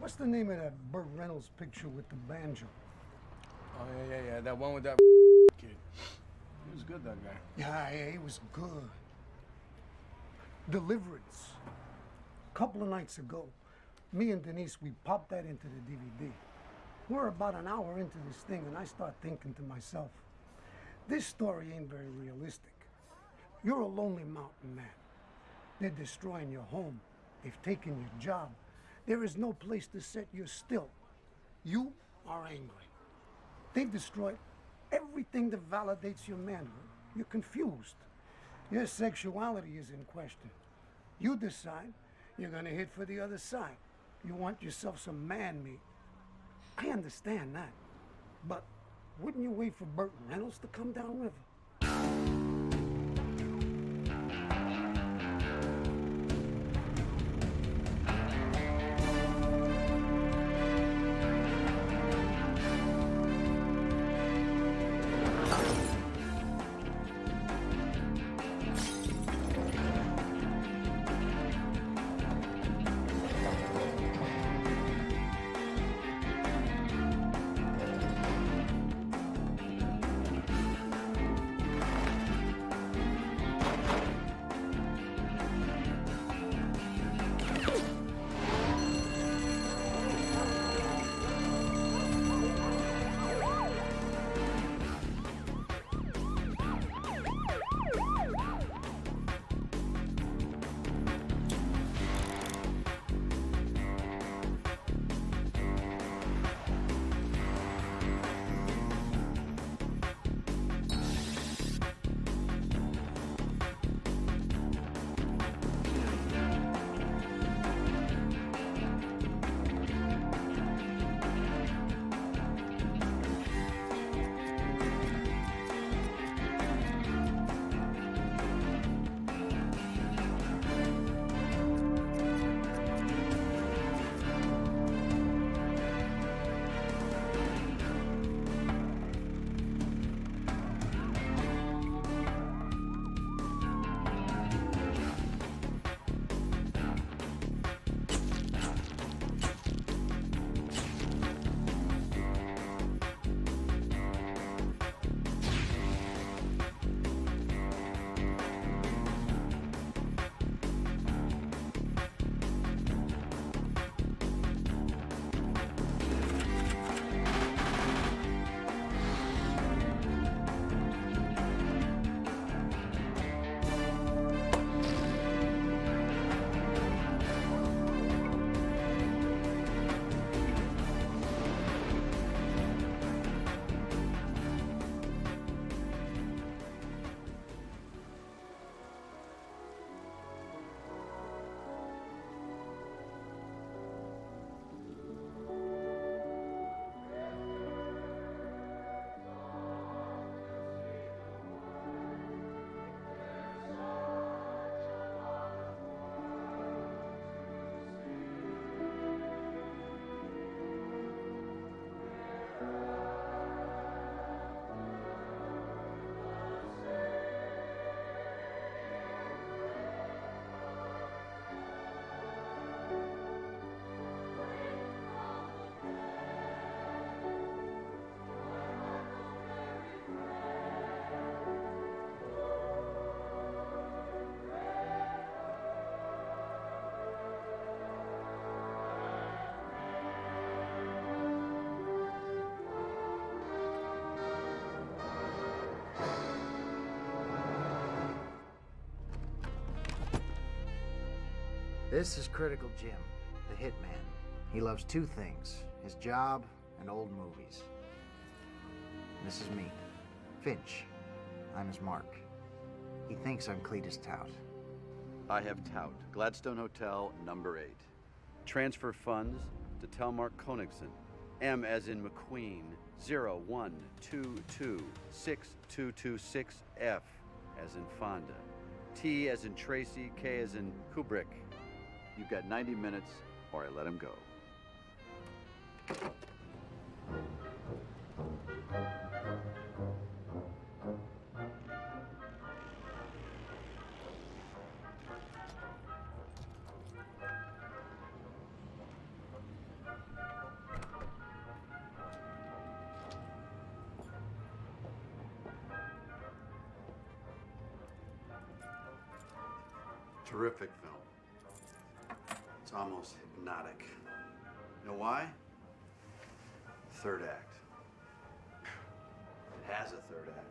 What's the name of that Burt Reynolds picture with the banjo? Oh, yeah. That one with that kid. He was good, that guy. Yeah, he was good. Deliverance. A couple of nights ago, me and Denise, we popped that into the DVD. We're about an hour into this thing, and I start thinking to myself, this story ain't very realistic. You're a lonely mountain man. They're destroying your home. They've taken your job. There is no place to set you still. You are angry. They've destroyed everything that validates your manhood. You're confused. Your sexuality is in question. You decide you're gonna hit for the other side. You want yourself some man meat. I understand that. But wouldn't you wait for Burt Reynolds to come downriver? This is Critical Jim, the hitman. He loves two things, his job and old movies. This is me, Finch. I'm his mark. He thinks I'm Cletus Tout. I have Tout, Gladstone Hotel, number 8. Transfer funds to Telmark Konigson. M as in McQueen, 01226226F as in Fonda. T as in Tracy, K as in Kubrick. You've got 90 minutes or I let him go. Terrific film. It's almost hypnotic. You know why? Third act. It has a third act.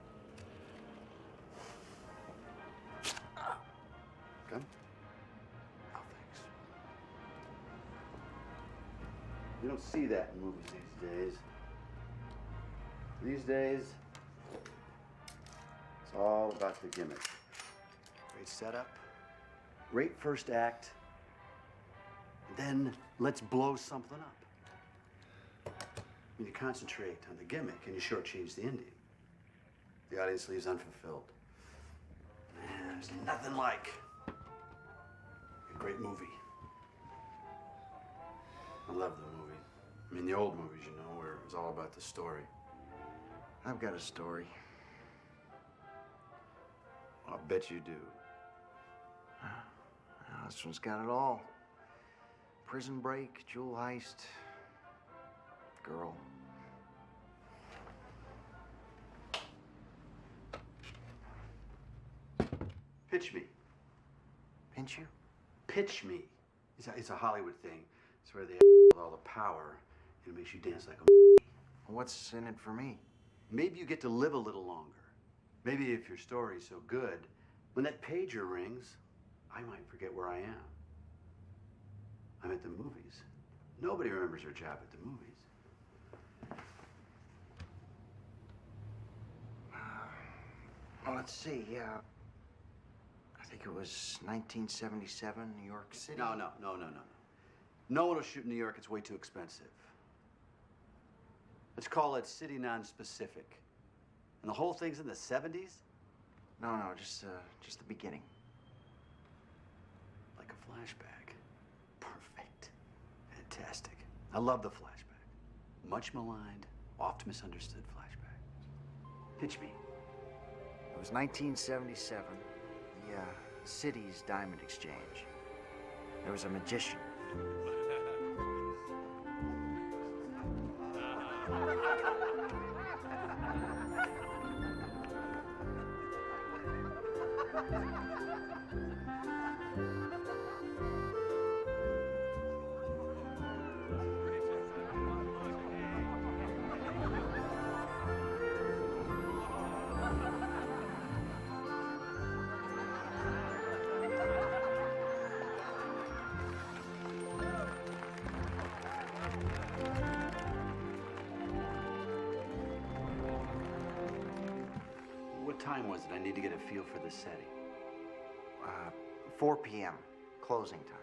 Okay? Oh, thanks. You don't see that in movies these days. These days, it's all about the gimmick. Great setup, great first act, and then let's blow something up. When you concentrate on the gimmick and you shortchange the ending, the audience leaves unfulfilled. Man, there's nothing like a great movie. I love the movie. I mean, the old movies, you know, where it was all about the story. I've got a story. I'll bet you do. This one's got it all. Prison break, jewel heist, girl. Pitch me. Pinch you? Pitch me. It's a Hollywood thing. It's where they with all the power and it makes you dance like a. What's in it for me? Maybe you get to live a little longer. Maybe if your story's so good, when that pager rings, I might forget where I am. I'm at the movies. Nobody remembers their job at the movies. Well, let's see. I think it was 1977, New York City. No. No one will shoot in New York. It's way too expensive. Let's call it city non-specific. And the whole thing's in the 70s? No, just the beginning. Like a flashback. Perfect. Fantastic. I love the flashback. Much maligned, oft misunderstood flashback. Pitch me. It was 1977, the city's diamond exchange. There was a magician. What time was it? I need to get a feel for the setting. 4 p.m., closing time.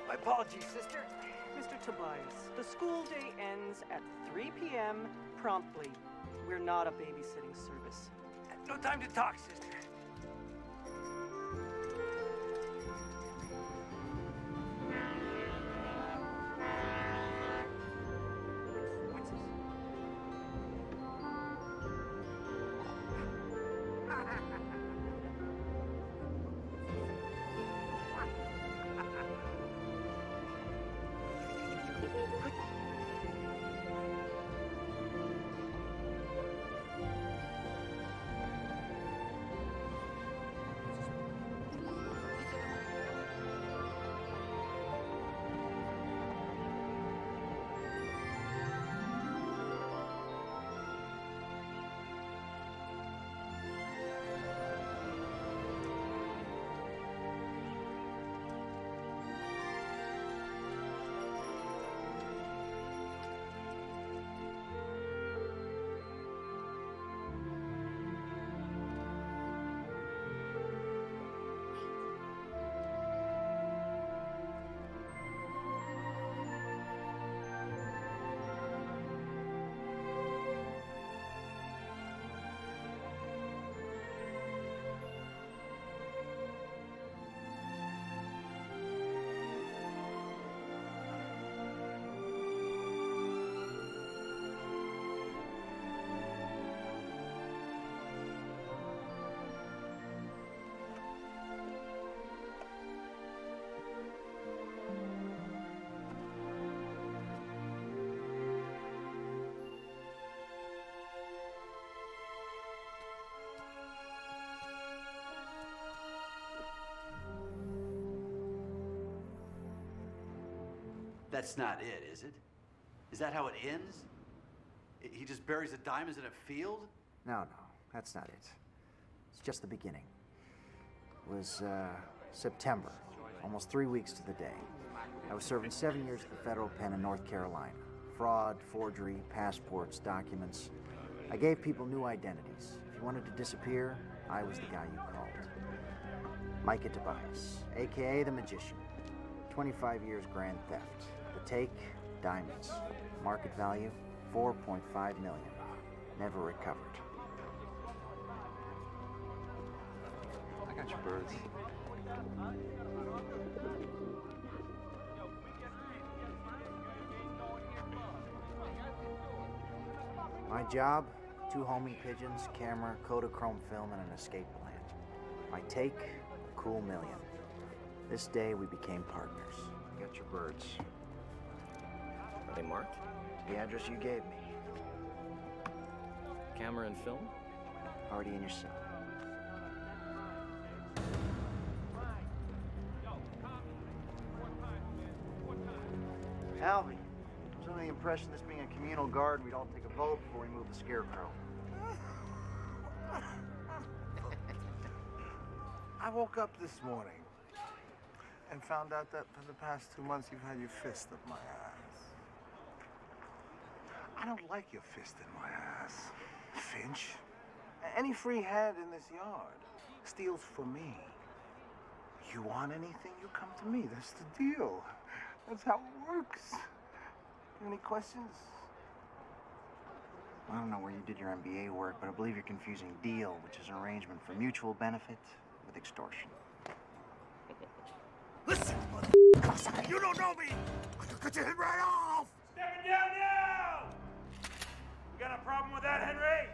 My apologies, sister. Mr. Tobias, the school day ends at 3 p.m. promptly. We're not a babysitting service. No time to talk, sister. That's not it, is it? Is that how it ends? He just buries the diamonds in a field? No, that's not it. It's just the beginning. It was September, almost 3 weeks to the day. I was serving 7 years at the federal pen in North Carolina. Fraud, forgery, passports, documents. I gave people new identities. If you wanted to disappear, I was the guy you called. Micah Tobias, AKA the Magician. 25 years grand theft. The take, diamonds. Market value, $4.5 million. Never recovered. I got your birds. My job, 2 homing pigeons, camera, Kodachrome film, and an escape plan. My take, a cool $1 million. This day we became partners. Got your birds. Are they marked? The address you gave me. Camera and film? Already in your cell. Alvy, I was under the impression this being a communal garden, we'd all take a vote before we move the scarecrow. I woke up this morning and found out that for the past 2 months you've had your fist up my ass. I don't like your fist in my ass, Finch. Any free hand in this yard steals from me. You want anything, you come to me. That's the deal. That's how it works. Any questions? I don't know where you did your MBA work, but I believe you're confusing deal, which is an arrangement for mutual benefit, with extortion. Listen, motherfucker, you don't know me. I could cut your head right off. Stepping down now. You got a problem with that, Henry?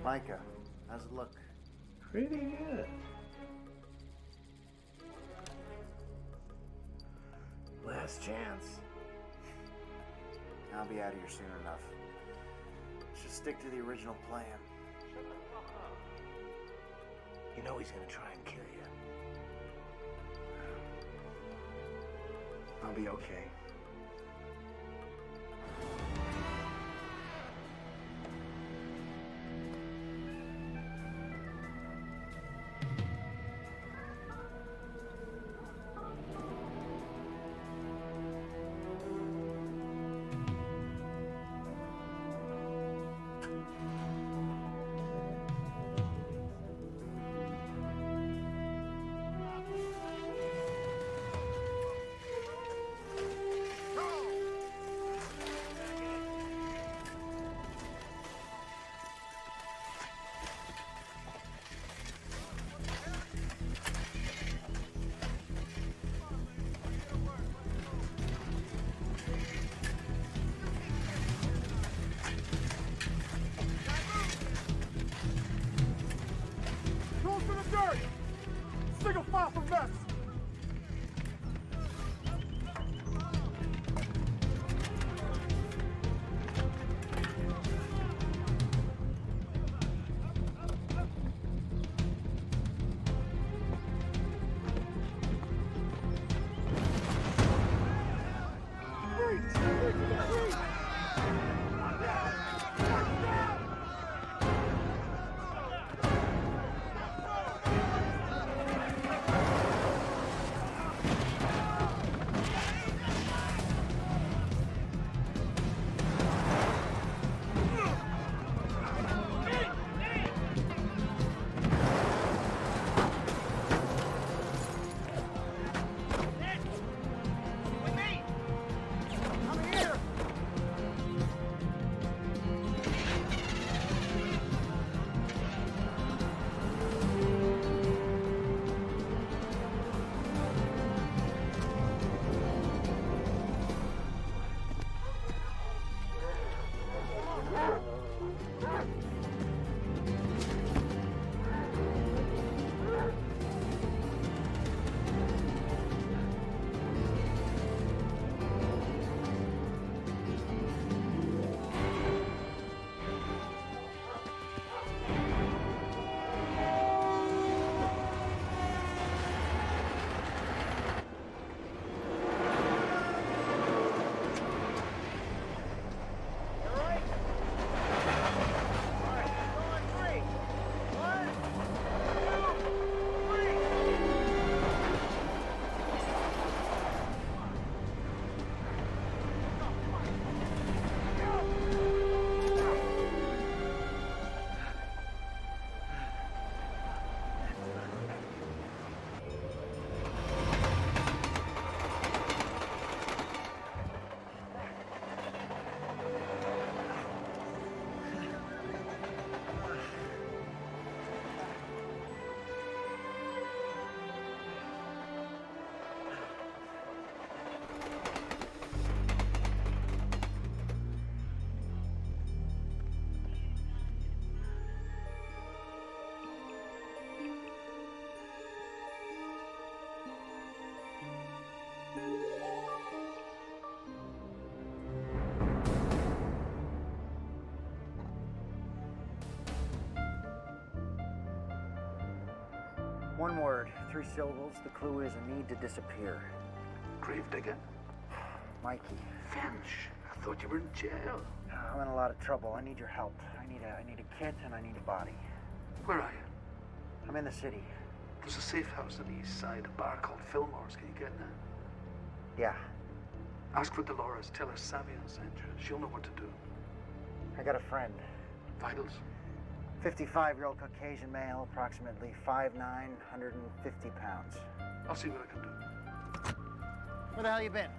Micah, how's it look? Pretty good. Last chance. I'll be out of here soon enough. Should stick to the original plan. You know he's gonna try and kill you. I'll be okay. One word, 3 syllables. The clue is a need to disappear. Gravedigger? Mikey. Finch, I thought you were in jail. I'm in a lot of trouble. I need your help. I need a kit and I need a body. Where are you? I'm in the city. There's a safe house on the east side, a bar called Fillmore's. Can you get there? Yeah. Ask for Dolores. Tell her Savion sent you. She'll know what to do. I got a friend. Vitals? 55-year-old Caucasian male, approximately 5'9", 150 pounds. I'll see what I can do. Where the hell you been?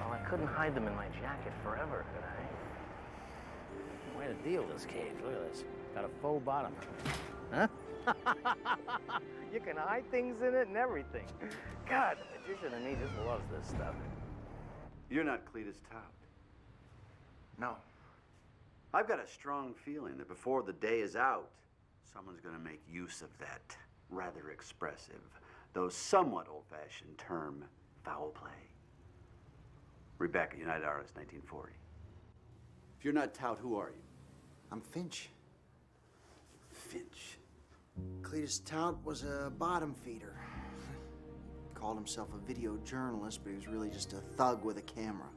Well, I couldn't hide them in my jacket forever, could I? Way to deal this cage. Look at this. Got a faux bottom. Huh? You can hide things in it and everything. God, the magician in me just loves this stuff. You're not Cletus Tout. No. I've got a strong feeling that before the day is out, someone's going to make use of that rather expressive, though somewhat old-fashioned term, foul play. Rebecca, United Artists, 1940. If you're not Tout, who are you? I'm Finch. Finch. Cletus Tout was a bottom feeder. Called himself a video journalist, but he was really just a thug with a camera.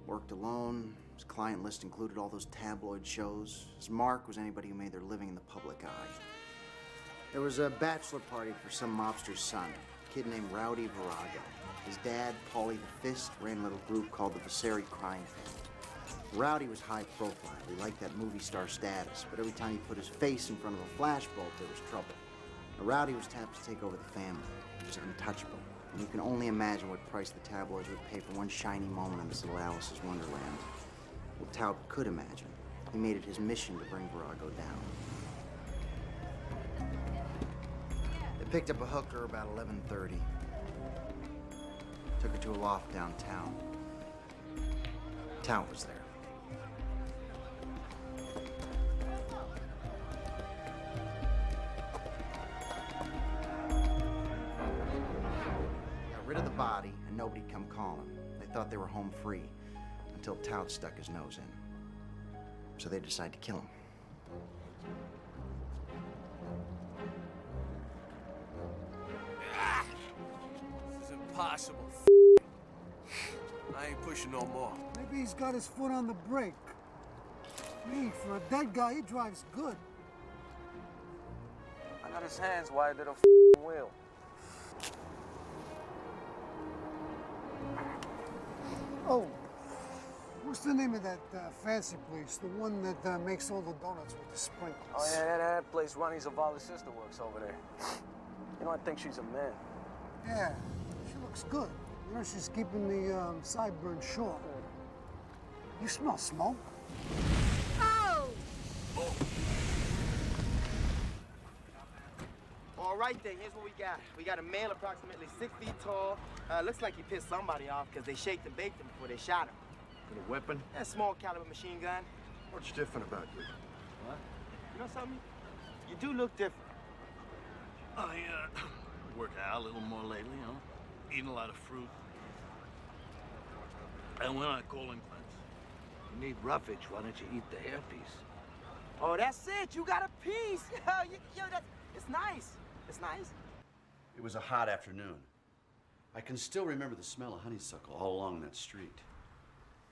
Worked alone. His client list included all those tabloid shows. His mark was anybody who made their living in the public eye. There was a bachelor party for some mobster's son, a kid named Rowdy Virago. His dad, Paulie the Fist, ran a little group called the Visseri Crime Family. Rowdy was high profile. He liked that movie star status, but every time he put his face in front of a flashbulb, there was trouble. Now, Rowdy was tapped to take over the family. He was untouchable. And you can only imagine what price the tabloids would pay for one shiny moment in this little Alice's Wonderland. Well, Tout could imagine. He made it his mission to bring Virago down. They picked up a hooker about 11:30. Took her to a loft downtown. Tout was there. Got rid of the body, and nobody'd come calling. They thought they were home free, until Tout stuck his nose in. So they decided to kill him. This is impossible. I ain't pushing no more. Maybe he's got his foot on the brake. Me, for a dead guy, he drives good. I got his hands wired to the wheel. Oh, what's the name of that fancy place? The one that makes all the donuts with the sprinkles. Oh, yeah, that place Ronnie Zavala's sister works over there. You know, I think she's a man. Yeah, she looks good. You know, she's keeping the sideburns short. You smell smoke? Oh! All right, then, here's what we got. We got a male approximately 6 feet tall. Looks like he pissed somebody off because they shaked and baked him before they shot him. With a weapon? A small caliber machine gun. What's different about you? What? You know something? You do look different. I, work out a little more lately, you know, eating a lot of fruit. And when I call in cleanse. You need roughage. Why don't you eat the hairpiece? Oh, that's it. You got a piece. Yo, it's nice. It's nice. It was a hot afternoon. I can still remember the smell of honeysuckle all along that street.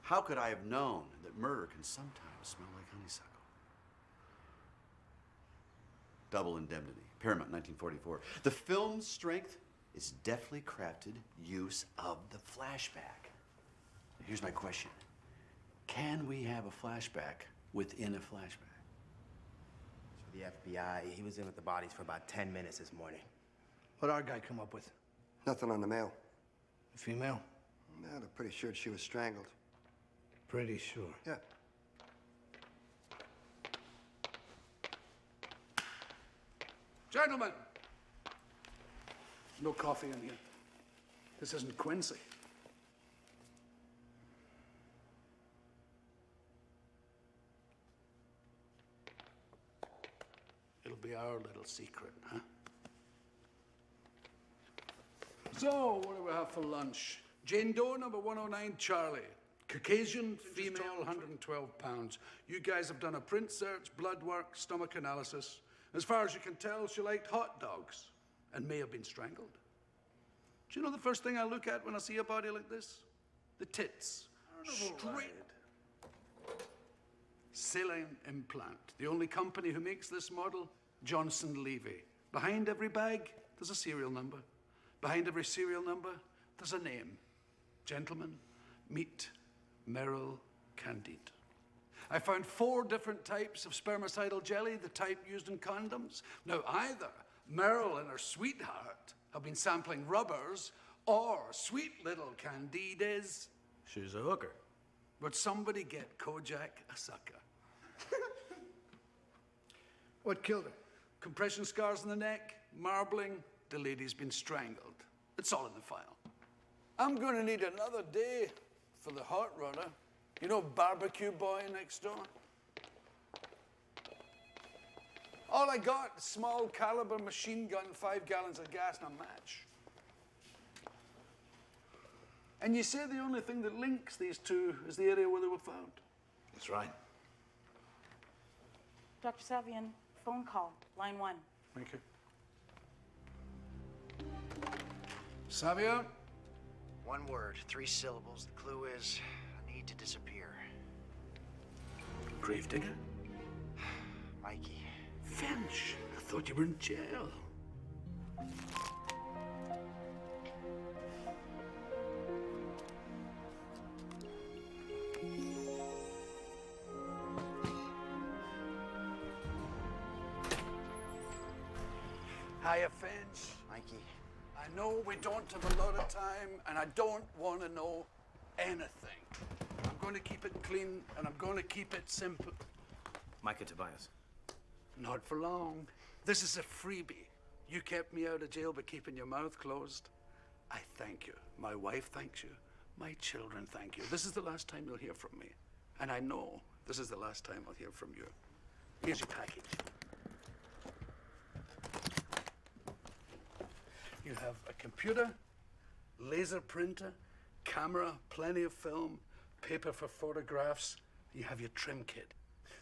How could I have known that murder can sometimes smell like honeysuckle? Double Indemnity, Paramount, 1944. The film's strength is deftly crafted use of the flashback. Here's my question. Can we have a flashback within a flashback? So the FBI, he was in with the bodies for about 10 minutes this morning. What'd our guy come up with? Nothing on the mail. A female? No, they're pretty sure she was strangled. Pretty sure. Yeah. Gentlemen, no coffee in here. This isn't Quincy. It'll be our little secret, huh? So, what do we have for lunch? Jane Doe, number 109, Charlie. Caucasian, female, 112 pounds. You guys have done a print search, blood work, stomach analysis. As far as you can tell, she liked hot dogs and may have been strangled. Do you know the first thing I look at when I see a body like this? The tits. Straight. Saline implant. The only company who makes this model, Johnson Levy. Behind every bag, there's a serial number. Behind every serial number, there's a name. Gentlemen, meet Merrill Candide. I found 4 different types of spermicidal jelly, the type used in condoms. Now, either Merrill and her sweetheart have been sampling rubbers, or sweet little Candide is... She's a hooker. Would somebody get Kojak a sucker? What killed her? Compression scars on the neck, marbling, the lady's been strangled. It's all in the file. I'm gonna need another day for the hot runner. You know barbecue boy next door? All I got, small caliber machine gun, 5 gallons of gas and a match. And you say the only thing that links these two is the area where they were found? That's right. Dr. Savian, phone call, line 1. Thank you. Savia? 1 word, 3 syllables. The clue is, I need to disappear. Gravedigger? Mikey. Finch, I thought you were in jail. Hiya, Finch. Mikey. I know we don't have a lot of time, and I don't want to know anything. I'm going to keep it clean, and I'm going to keep it simple. Micah Tobias. Not for long. This is a freebie. You kept me out of jail by keeping your mouth closed. I thank you. My wife thanks you. My children thank you. This is the last time you'll hear from me. And I know this is the last time I'll hear from you. Here's your package. You have a computer, laser printer, camera, plenty of film, paper for photographs. You have your trim kit.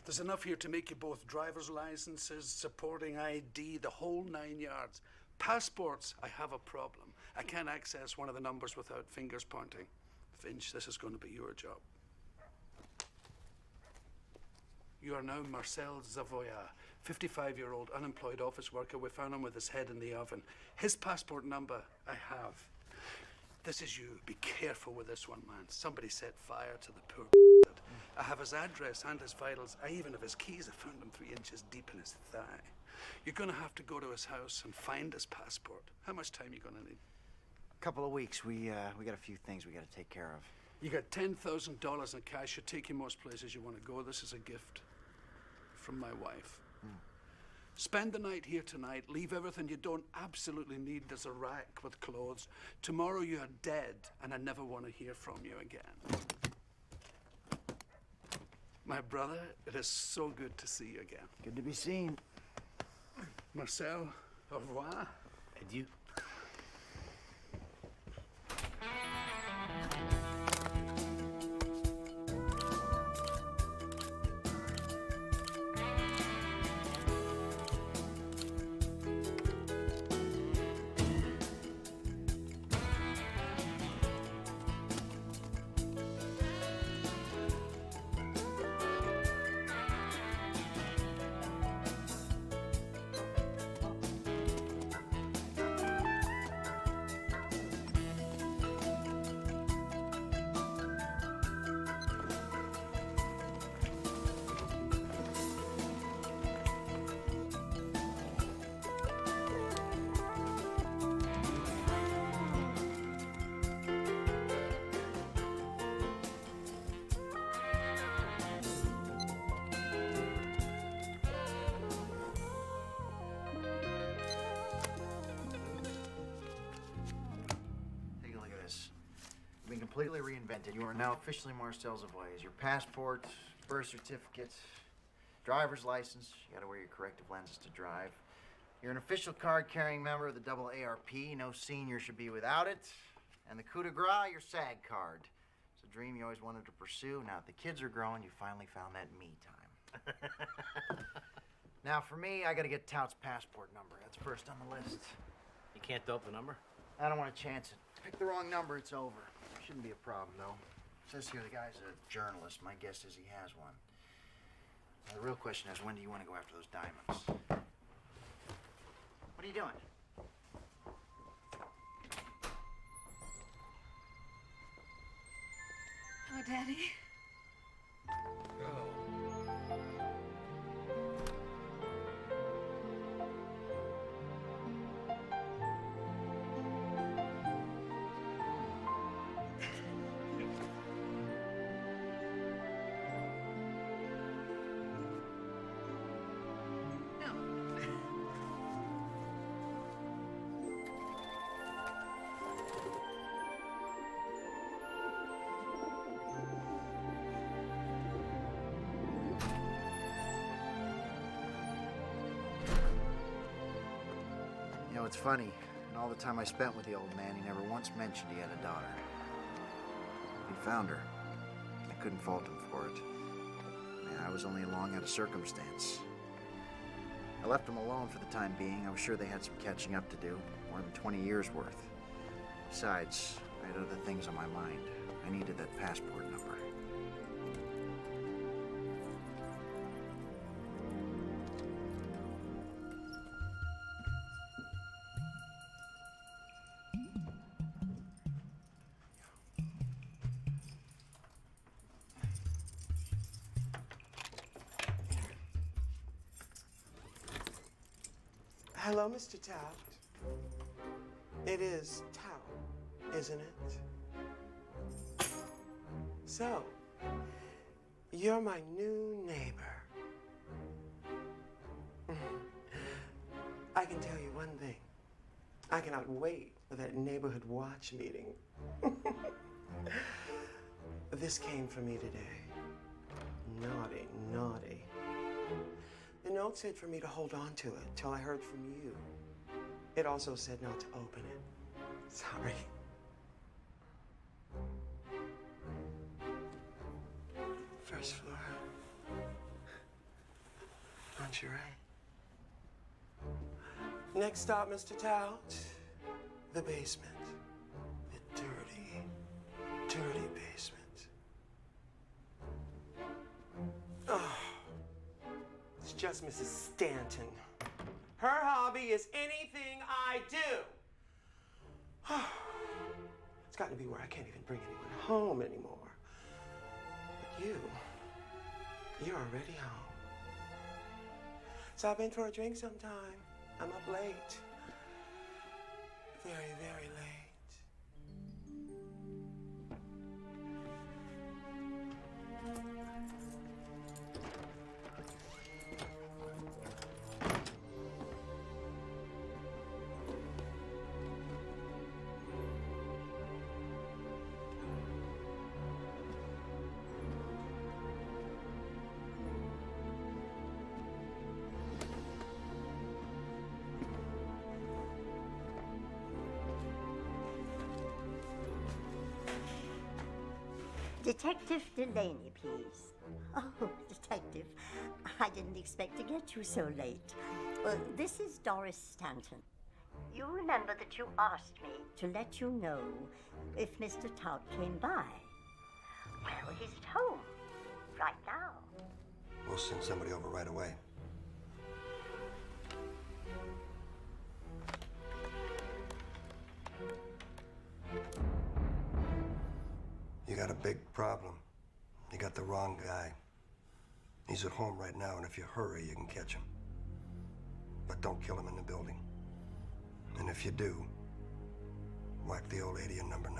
There's enough here to make you both driver's licenses, supporting ID, the whole 9 yards. Passports, I have a problem. I can't access one of the numbers without fingers pointing. Finch, this is going to be your job. You are now Marcel Zavoya, 55-year-old unemployed office worker. We found him with his head in the oven. His passport number, I have. This is you. Be careful with this one, man. Somebody set fire to the poor bastard. I have his address and his vitals. I even have his keys. I found them 3 inches deep in his thigh. You're going to have to go to his house and find his passport. How much time are you going to need? A couple of weeks. We got a few things we got to take care of. You got $10,000 in cash. Should take you most places you want to go. This is a gift from my wife. Spend the night here tonight. Leave everything you don't absolutely need. There's a rack with clothes. Tomorrow you are dead, and I never want to hear from you again. My brother, it is so good to see you again. Good to be seen. Marcel, au revoir. Adieu. Completely reinvented. You are now officially Marcel Zavoya. Your passport, birth certificate, driver's license. You gotta wear your corrective lenses to drive. You're an official card-carrying member of the double ARP. No senior should be without it. And the coup de grace, your SAG card. It's a dream you always wanted to pursue. Now that the kids are growing, you finally found that me time. Now, for me, I gotta get Tout's passport number. That's first on the list. You can't dope the number? I don't want to chance it. Pick the wrong number, it's over. Shouldn't be a problem, though. Says here the guy's a journalist. My guess is he has one. Now, the real question is, when do you want to go after those diamonds? What are you doing? Hello, Daddy. You know, it's funny. In all the time I spent with the old man, he never once mentioned he had a daughter. He found her. I couldn't fault him for it. Man, I was only along out of circumstance. I left them alone for the time being. I was sure they had some catching up to do, more than 20 years worth. Besides, I had other things on my mind. I needed that passport number. Hello, Mr. Tout. It is Tout, isn't it? So, you're my new neighbor. I can tell you one thing. I cannot wait for that neighborhood watch meeting. This came for me today. Naughty, naughty. The note said for me to hold on to it till I heard from you. It also said not to open it. Sorry. First floor. Aren't you right? Next stop, Mr. Tout. The basement. The dirty, dirty basement. Oh. It's just Mrs. Stanton. Her hobby is anything I do. It's gotten to be where I can't even bring anyone home anymore. But you're already home. Stop in for a drink sometime. I'm up late. Very, very late. Detective Delaney, please. Oh, Detective, I didn't expect to get you so late. This is Doris Stanton. You remember that you asked me to let you know if Mr. Tout came by. Well, he's at home right now. We'll send somebody over right away. You got a big problem. You got the wrong guy. He's at home right now, and if you hurry, you can catch him. But don't kill him in the building. And if you do, whack the old lady in number 9.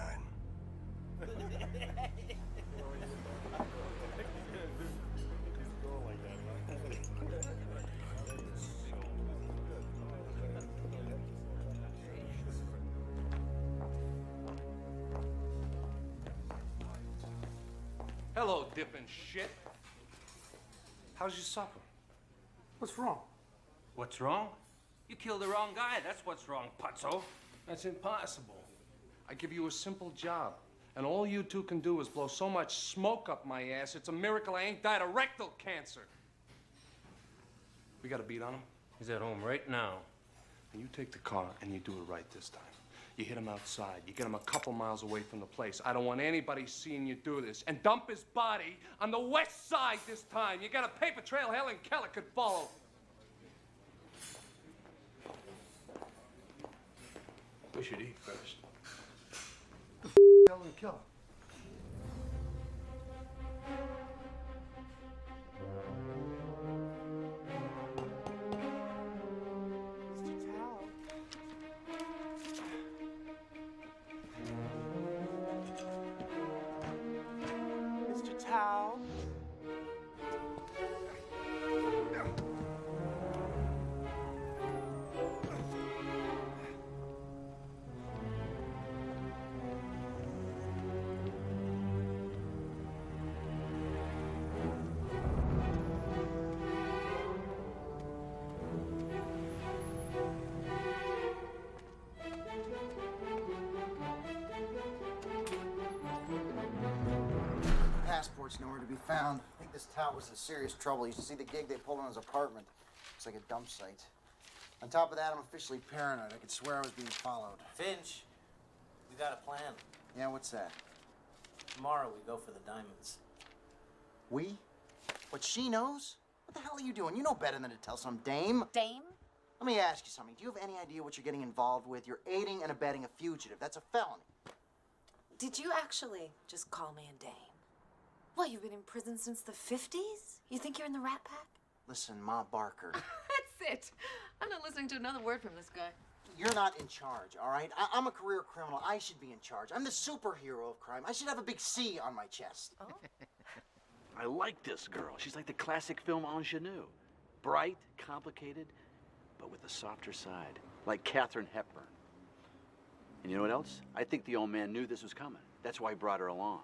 Hello, dipping shit. How's your supper? What's wrong? What's wrong? You killed the wrong guy. That's what's wrong, putzo. That's impossible. I give you a simple job, and all you two can do is blow so much smoke up my ass, it's a miracle I ain't died of rectal cancer. We You got a beat on him? He's at home right now. And you take the car and you do it right this time. You hit him outside. You get him a couple miles away from the place. I don't want anybody seeing you do this. And dump his body on the west side this time. You got a paper trail Helen Keller could follow. We should eat first. Helen Keller. Mr. Towel. Passport's nowhere to be found. I think this tout was in serious trouble. You should see the gig they pulled on his apartment. Looks like a dump site. On top of that, I'm officially paranoid. I could swear I was being followed. Finch, we got a plan. Yeah, what's that? Tomorrow we go for the diamonds. We? What, she knows? What the hell are you doing? You know better than to tell some dame. Dame? Let me ask you something. Do you have any idea what you're getting involved with? You're aiding and abetting a fugitive. That's a felony. Did you actually just call me a dame? What, you've been in prison since the 50s? You think you're in the Rat Pack? Listen, Ma Barker. That's it. I'm not listening to another word from this guy. You're not in charge, all right? I'm a career criminal. I should be in charge. I'm the superhero of crime. I should have a big C on my chest. Oh? I like this girl. She's like the classic film ingenue. Bright, complicated, but with a softer side. Like Katharine Hepburn. And you know what else? I think the old man knew this was coming. That's why he brought her along.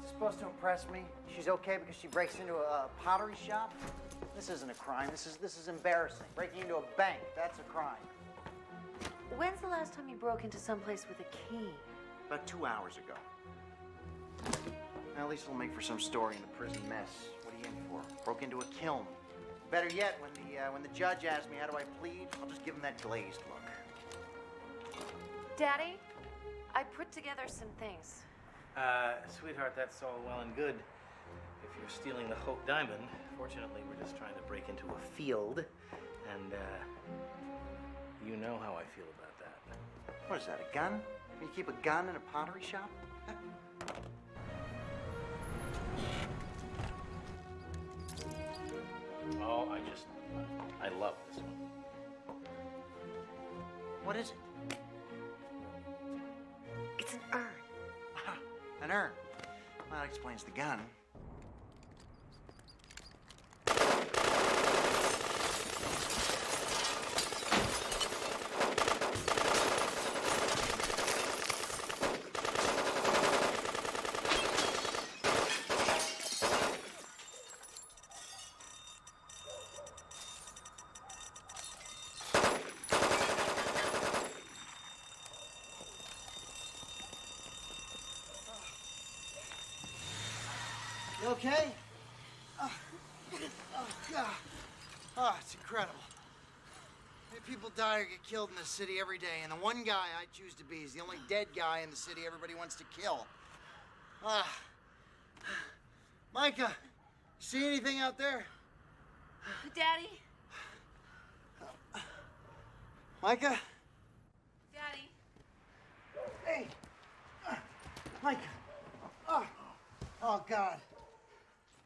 It's supposed to impress me. She's okay because she breaks into a pottery shop? This isn't a crime. This is embarrassing. Breaking into a bank, that's a crime. When's the last time you broke into someplace with a key? About 2 hours ago. Well, at least it'll make for some story in the prison mess. What are you in for? Broke into a kiln. Better yet, when the judge asks me how do I plead, I'll just give him that glazed look. Daddy, I put together some things. Sweetheart, that's all well and good if you're stealing the Hope Diamond. Fortunately, we're just trying to break into a field, and you know how I feel about that. What is that, a gun? You keep a gun in a pottery shop? Oh, I love this one. What is it? It's an urn. An urn? Well, that explains the gun. You okay? Oh, God. Oh, it's incredible. People die or get killed in this city every day, and the one guy I choose to be is the only dead guy in the city everybody wants to kill. Micah, see anything out there? Daddy? Micah? Daddy? Hey! Micah! Oh, God.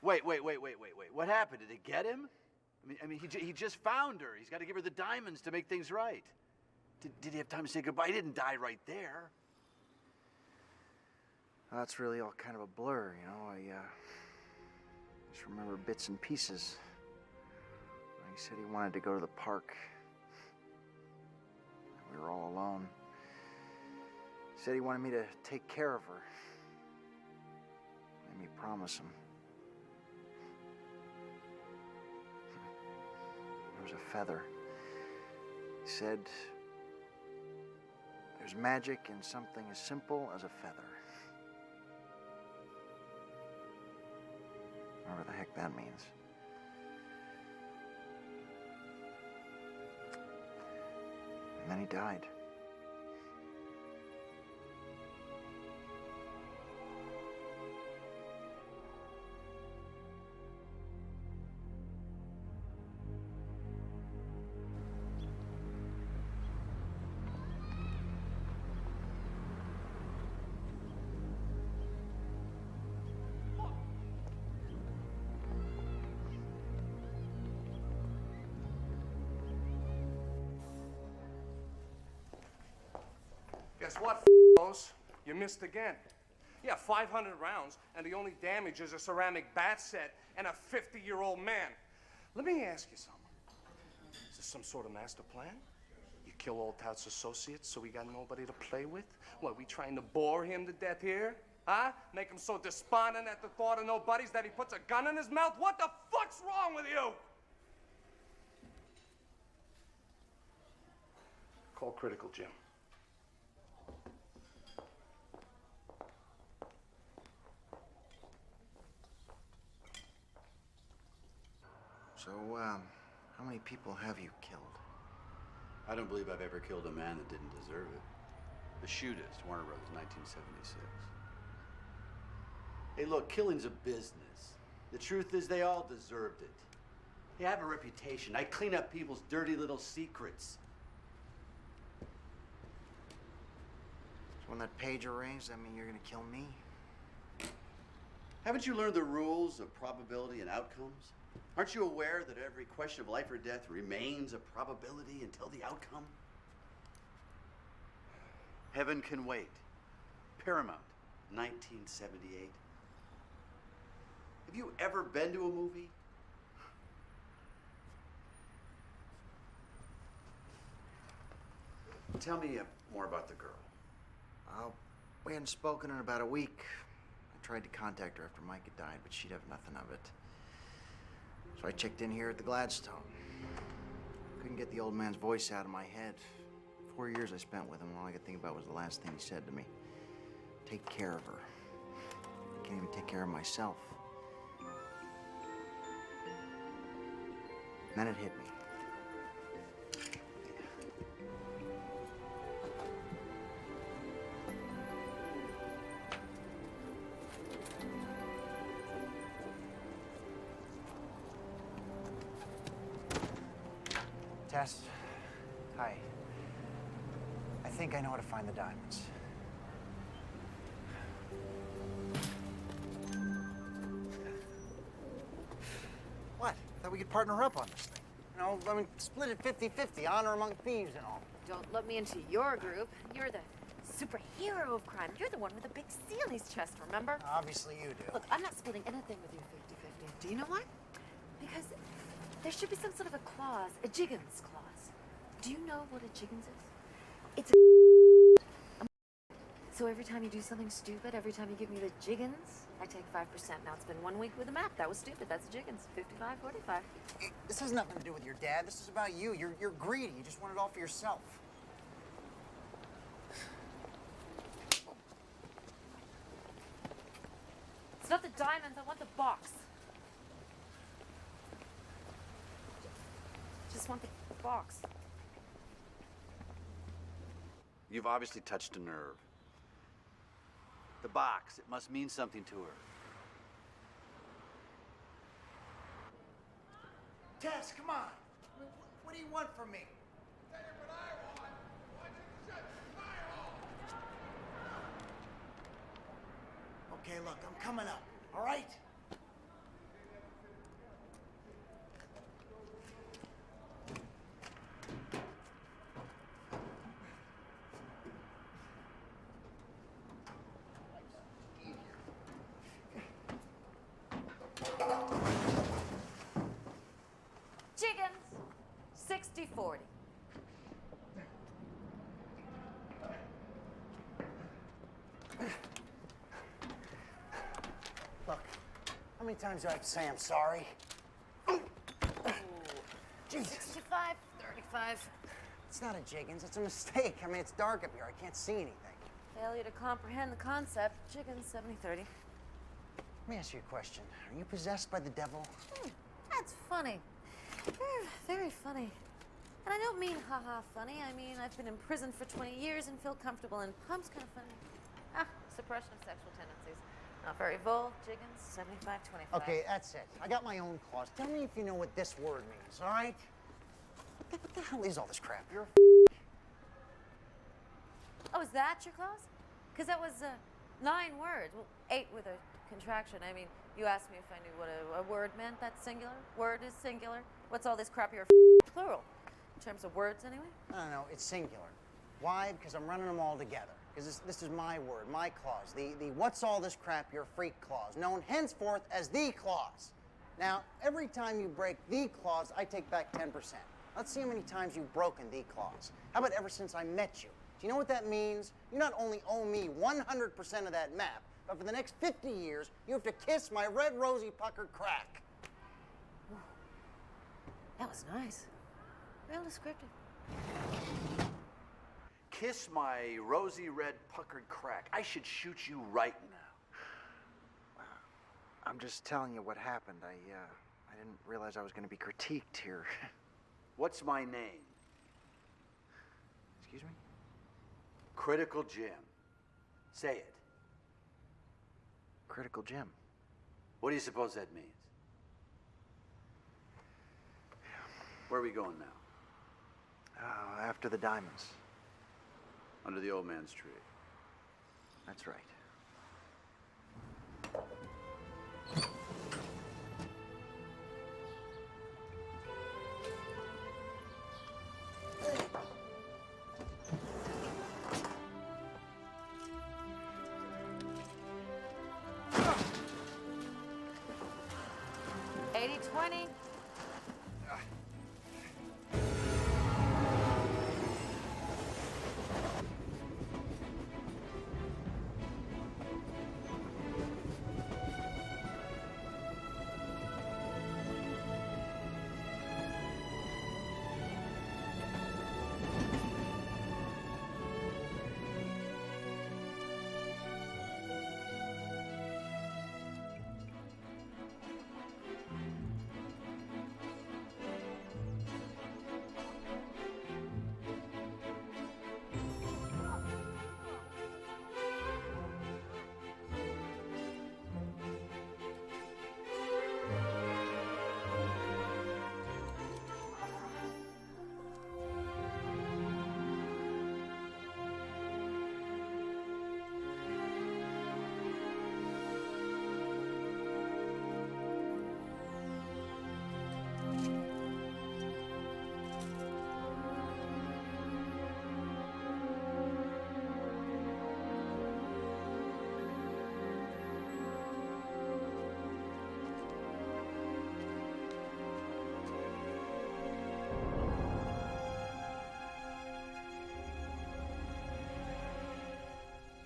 Wait. What happened? Did it get him? I mean, he just found her. He's got to give her the diamonds to make things right. Did he have time to say goodbye? He didn't die right there. Well, that's really all kind of a blur, you know. I just remember bits and pieces. He said he wanted to go to the park. We were all alone. He said he wanted me to take care of her. Made me promise him. There was a feather. He said, there's magic in something as simple as a feather. Whatever the heck that means. And then he died. Guess what, f***os? You missed again. Yeah, 500 rounds, and the only damage is a ceramic bat set and a 50-year-old man. Let me ask you something. Is this some sort of master plan? You kill old Tout's associates so we got nobody to play with? What, we trying to bore him to death here? Huh? Make him so despondent at the thought of no buddies that he puts a gun in his mouth? What the fuck's wrong with you? Call critical, Jim. So, how many people have you killed? I don't believe I've ever killed a man that didn't deserve it. The Shootist, Warner Brothers, 1976. Hey, look, killing's a business. The truth is they all deserved it. Hey, I have a reputation. I clean up people's dirty little secrets. So when that pager rings, that mean you're gonna kill me? Haven't you learned the rules of probability and outcomes? Aren't you aware that every question of life or death remains a probability until the outcome? Heaven Can Wait. Paramount, 1978. Have you ever been to a movie? Tell me more about the girl. We hadn't spoken in about a week. I tried to contact her after Mike had died, but she'd have nothing of it. So I checked in here at the Gladstone. Couldn't get the old man's voice out of my head. 4 years I spent with him, and all I could think about was the last thing he said to me. Take care of her. I can't even take care of myself. And then it hit me. Tess, hi. I think I know how to find the diamonds. What? Thought we could partner up on this thing. You know, I mean, split it 50-50, honor among thieves and all. Don't let me into your group. You're the superhero of crime. You're the one with the big C on his chest, remember? Obviously you do. Look, I'm not splitting anything with you 50-50. Do you know why? Because there should be some sort of a clause, a Jiggins clause. Do you know what a Jiggins is? It's a so every time you do something stupid, every time you give me the Jiggins, I take 5%. Now it's been 1 week with a map. That was stupid. That's a Jiggins. 55-45. This has nothing to do with your dad. This is about you. You're greedy. You just want it all for yourself. It's not the diamonds. I want the box. Just want the box. You've obviously touched a nerve. The box, it must mean something to her. Tess, come on. What do you want from me? Okay, look, I'm coming up, all right? Jiggins, 60-40. Look, how many times do I have to say I'm sorry? Jesus. 65, 35. It's not a Jiggins, it's a mistake. I mean, it's dark up here. I can't see anything. Failure to comprehend the concept. Jiggins, 70-30. Let me ask you a question. Are you possessed by the devil? That's funny. Very funny. And I don't mean haha funny. I mean I've been in prison for 20 years and feel comfortable, and pump's kind of funny. Suppression of sexual tendencies. Not very bold. Jiggins, 75-25. Okay, that's it. I got my own clause. Tell me if you know what this word means, all right? What the hell is all this crap? You're a Oh, is that your clause? Because that was 9 words. Well, 8 with a contraction. I mean, you asked me if I knew what a word meant. That's singular. Word is singular. What's all this crap? You're plural. In terms of words, anyway? No, it's singular. Why? Because I'm running them all together. Because this is my word, my clause. The what's all this crap, you're a freak clause, known henceforth as the clause. Now, every time you break the clause, I take back 10%. Let's see how many times you've broken the clause. How about ever since I met you? Do you know what that means? You not only owe me 100% of that map, but for the next 50 years, you have to kiss my red rosy puckered crack. That was nice. Real descriptive. Kiss my rosy red puckered crack. I should shoot you right now. I'm just telling you what happened. I didn't realize I was going to be critiqued here. What's my name? Excuse me? Critical Jim. Say it. Critical Jim. What do you suppose that means? Where are we going now? After the diamonds. Under the old man's tree. That's right.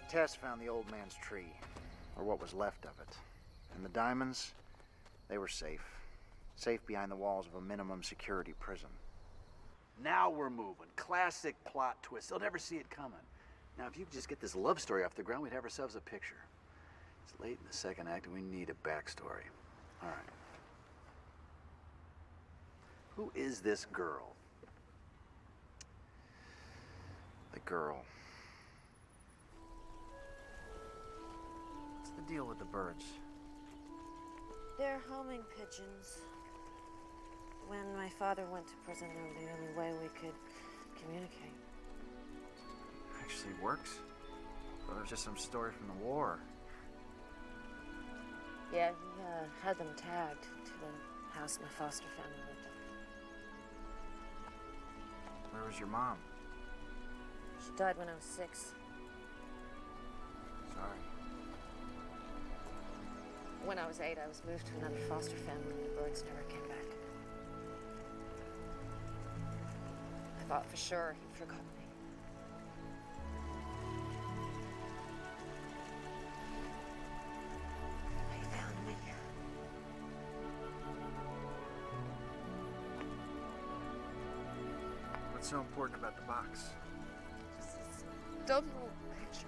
Tess found the old man's tree, or what was left of it. And the diamonds, they were safe. Safe behind the walls of a minimum security prison. Now we're moving. Classic plot twist. They'll never see it coming. Now, if you could just get this love story off the ground, we'd have ourselves a picture. It's late in the second act, and we need a backstory. All right. Who is this girl? The girl. What's the deal with the birds? They're homing pigeons. When my father went to prison, they were the only way we could communicate. Actually works? Well, there's just some story from the war. Yeah, he had them tagged to the house my foster family lived in. Where was your mom? She died when I was 6. Sorry. When I was 8, I was moved to another foster family, and the birds never came back. I thought for sure he'd forgotten me. He found me. What's so important about the box? Just this dumb little picture.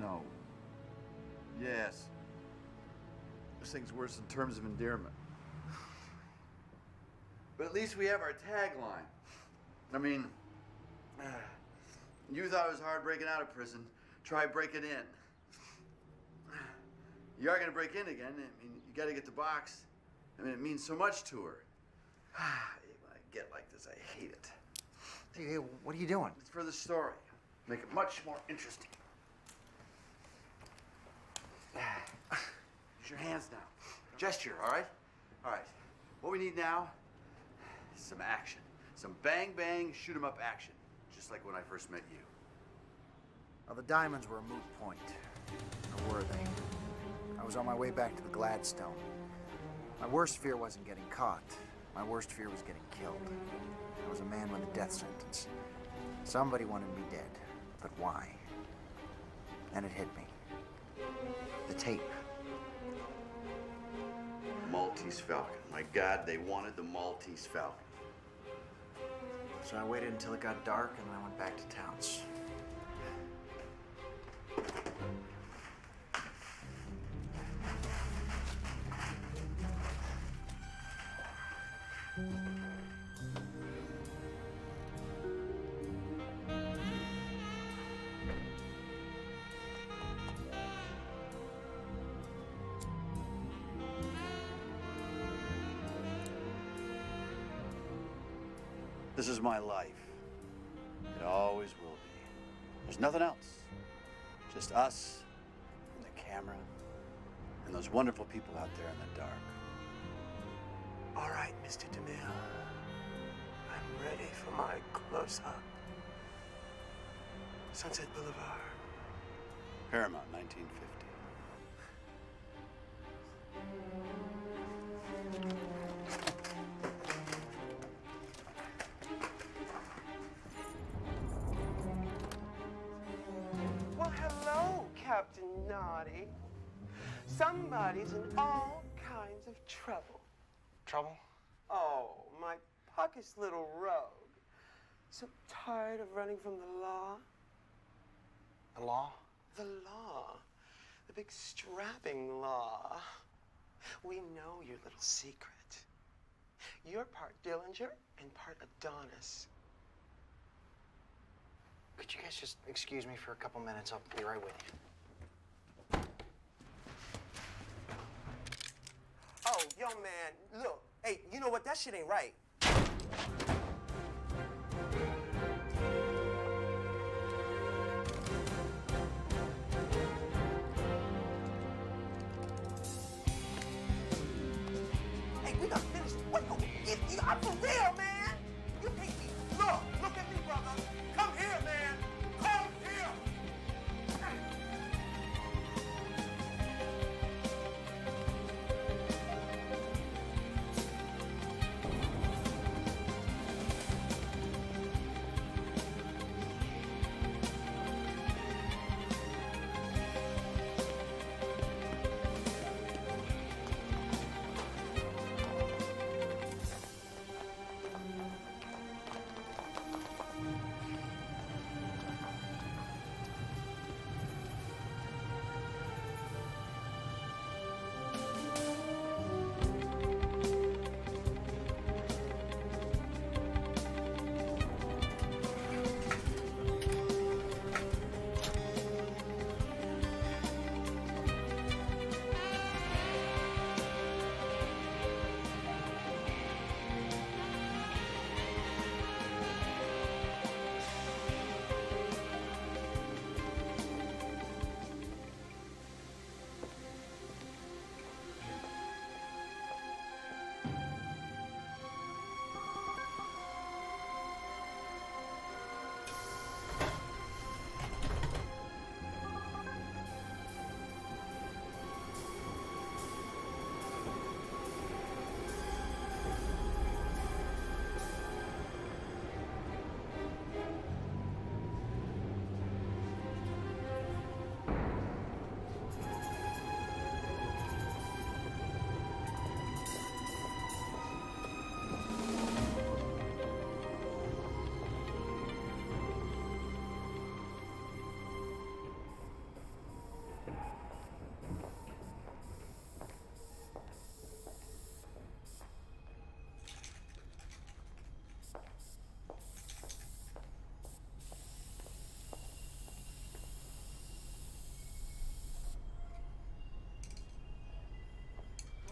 No. Yes. This thing's worse in terms of endearment. But at least we have our tagline. I mean, you thought it was hard breaking out of prison. Try breaking in. You are gonna break in again. I mean, you gotta get the box. I mean, it means so much to her. When I get like this, I hate it. Hey, what are you doing? It's for the story. Make it much more interesting. Use your hands now. Gesture, all right? All right. What we need now is some action. Some bang, bang, shoot 'em up action. Just like when I first met you. Well, the diamonds were a moot point. Or were they? I was on my way back to the Gladstone. My worst fear wasn't getting caught. My worst fear was getting killed. I was a man with a death sentence. Somebody wanted me dead. But why? And it hit me. The tape. Maltese Falcon. My God, they wanted the Maltese Falcon. So I waited until it got dark and I went back to Towns. This is my life. It always will be. There's nothing else. Just us, and the camera, and those wonderful people out there in the dark. All right, Mr. DeMille. I'm ready for my close-up. Sunset Boulevard. Paramount, 1950. Well, hello, Captain Naughty. Somebody's in all kinds of trouble. Trouble? Oh, my puckish little rogue. So tired of running from the law? The law? The law. The big strapping law. We know your little secret. You're part Dillinger and part Adonis. Could you guys just excuse me for a couple minutes? I'll be right with you. Oh, young man, look. Hey, you know what? That shit ain't right. Hey, we gotta finish. What? I'm for real, man. You can't be. Look at me, brother. Come here, man. Come here.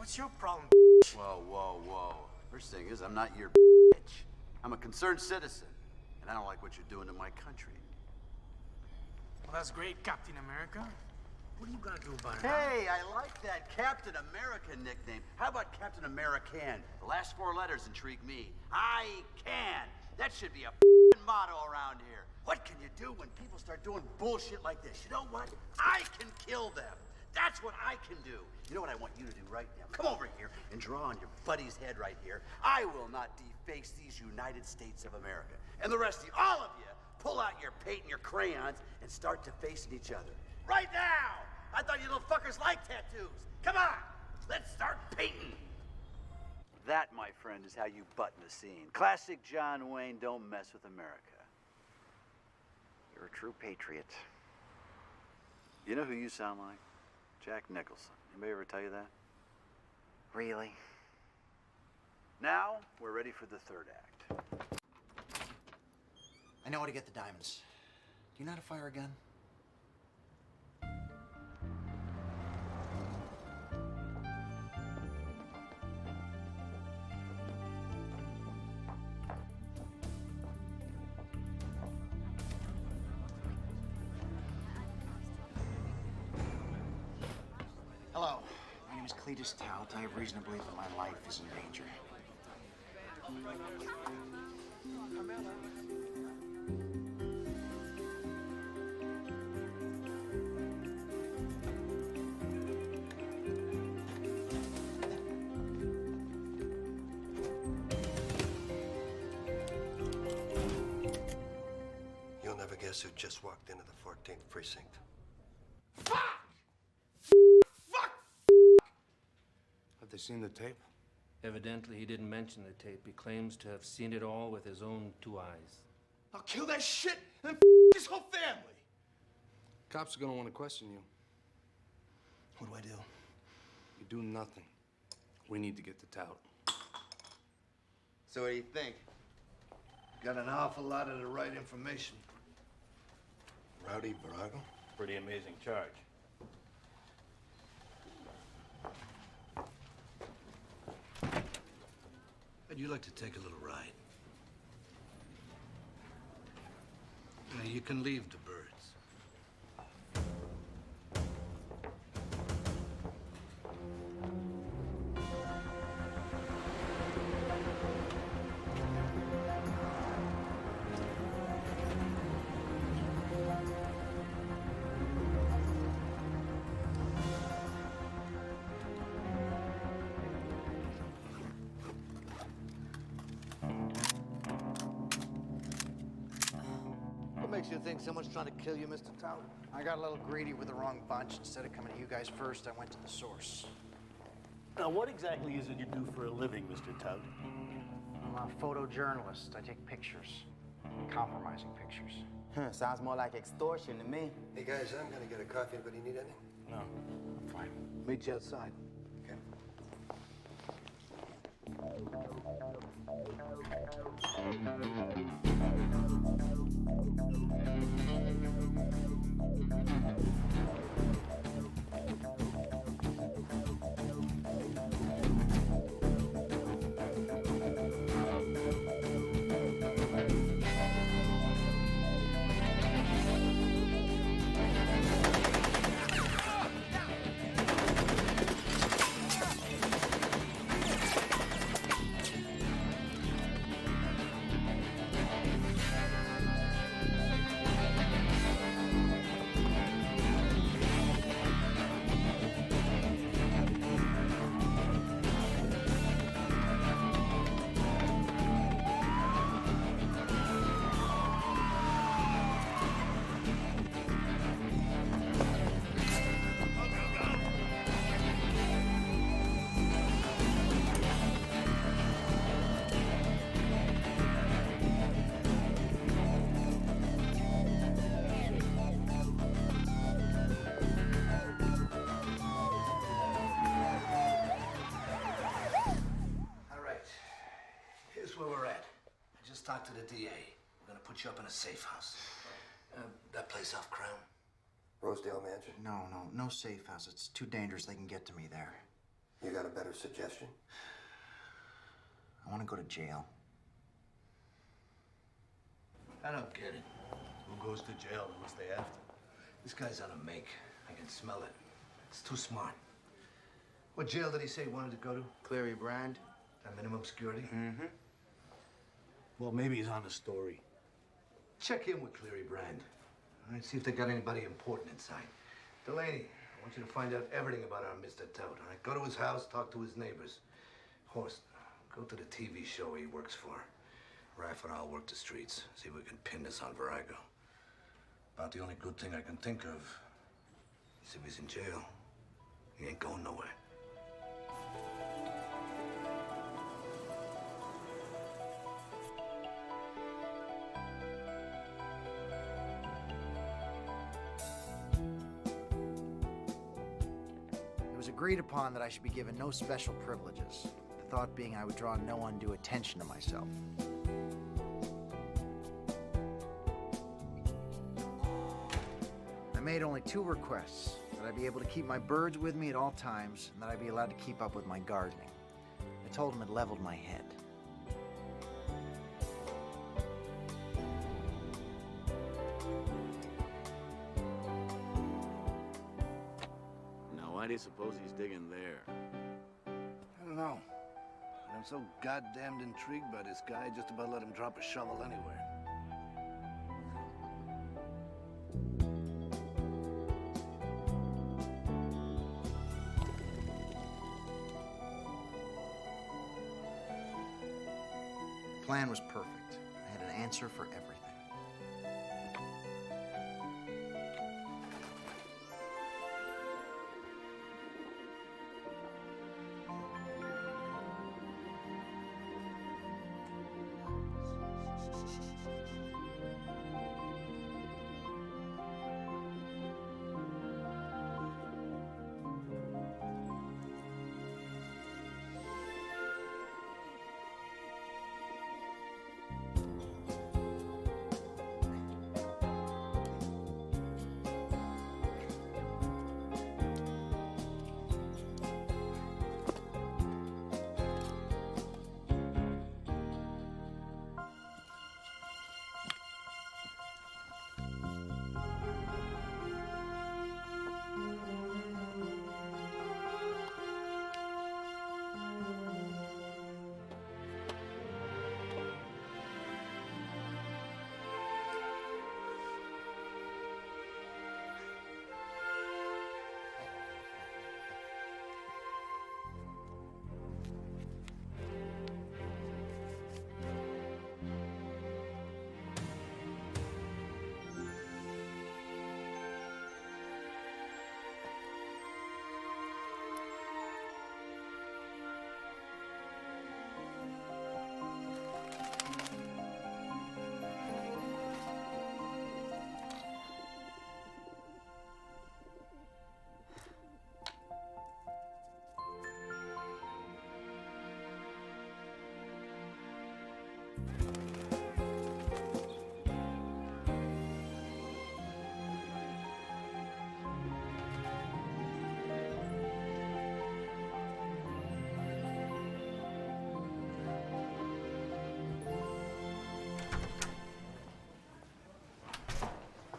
What's your problem, Whoa, whoa, whoa. First thing is, I'm not your bitch. I'm a concerned citizen, and I don't like what you're doing to my country. Well, that's great, Captain America. What are you gonna do about it? Hey, I like that Captain America nickname. How about Captain American? The last 4 letters intrigue me. I can. That should be a motto around here. What can you do when people start doing bullshit like this? You know what? I can kill them. That's what I can do. You know what I want you to do right now? Come over here and draw on your buddy's head right here. I will not deface these United States of America. And the rest of you, all of you, pull out your paint and your crayons and start defacing each other. Right now! I thought you little fuckers liked tattoos. Come on, let's start painting. That, my friend, is how you button a scene. Classic John Wayne, don't mess with America. You're a true patriot. You know who you sound like? Jack Nicholson. Anybody ever tell you that? Really? Now, we're ready for the 3rd act. I know how to get the diamonds. Do you know how to fire a gun? Hello, my name is Cletus Tout. I have reason to believe that my life is in danger. You'll never guess who just walked into the 14th precinct. Have they seen the tape? Evidently, he didn't mention the tape. He claims to have seen it all with his own 2 eyes. I'll kill that shit and his whole family. Cops are gonna want to question you. What do I do? You do nothing. We need to get the tout. So what do you think? Got an awful lot of the right information. Rowdy Virago? Pretty amazing charge. How'd you like to take a little ride? Now, you can leave the birds. What makes you think someone's trying to kill you, Mr. Tout? I got a little greedy with the wrong bunch. Instead of coming to you guys first, I went to the source. Now, what exactly is it you do for a living, Mr. Tout? I'm a photojournalist. I take pictures. Compromising pictures. Sounds more like extortion to me. Hey, guys, I'm gonna get a coffee. Anybody need anything? No. I'm fine. Meet you outside. Okay. Talk to the DA. We're gonna put you up in a safe house. That place off Crown. Rosedale Mansion? No safe house. It's too dangerous. They can get to me there. You got a better suggestion? I want to go to jail. I don't get it. Who goes to jail unless they have to? This guy's on a make. I can smell it. It's too smart. What jail did he say he wanted to go to? Cleary Brand. At minimum security? Mm-hmm. Well, maybe he's on the story. Check in with Cleary Brand. All right, see if they got anybody important inside. Delaney, I want you to find out everything about our Mr. Tout. All right, go to his house, talk to his neighbors. Horst, go to the TV show he works for. Raph and I'll work the streets. See if we can pin this on Virago. About the only good thing I can think of is if he's in jail. He ain't going nowhere. It was agreed upon that I should be given no special privileges. The thought being I would draw no undue attention to myself. I made only 2 requests, that I be able to keep my birds with me at all times, and that I be allowed to keep up with my gardening. I told him it leveled my head. Now, why do you suppose he's digging there? I don't know. But I'm so goddamned intrigued by this guy, just about let him drop a shovel anywhere. The plan was perfect. I had an answer for everything.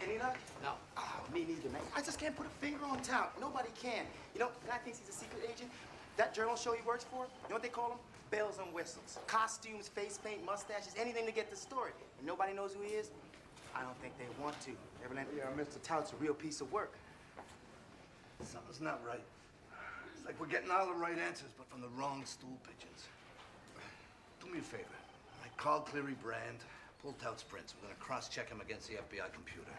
Any luck? No. Oh, me neither, man. I just can't put a finger on Tout. Nobody can. You know, the guy thinks he's a secret agent. That journal show he works for, you know what they call him? Bells and whistles. Costumes, face paint, mustaches, anything to get the story. And nobody knows who he is? I don't think they want to. Evidently, our Mr. Tout's a real piece of work. Something's not right. It's like we're getting all the right answers, but from the wrong stool pigeons. Do me a favor. I call Cleary Brand, pull Tout's prints. We're gonna cross-check him against the FBI computer.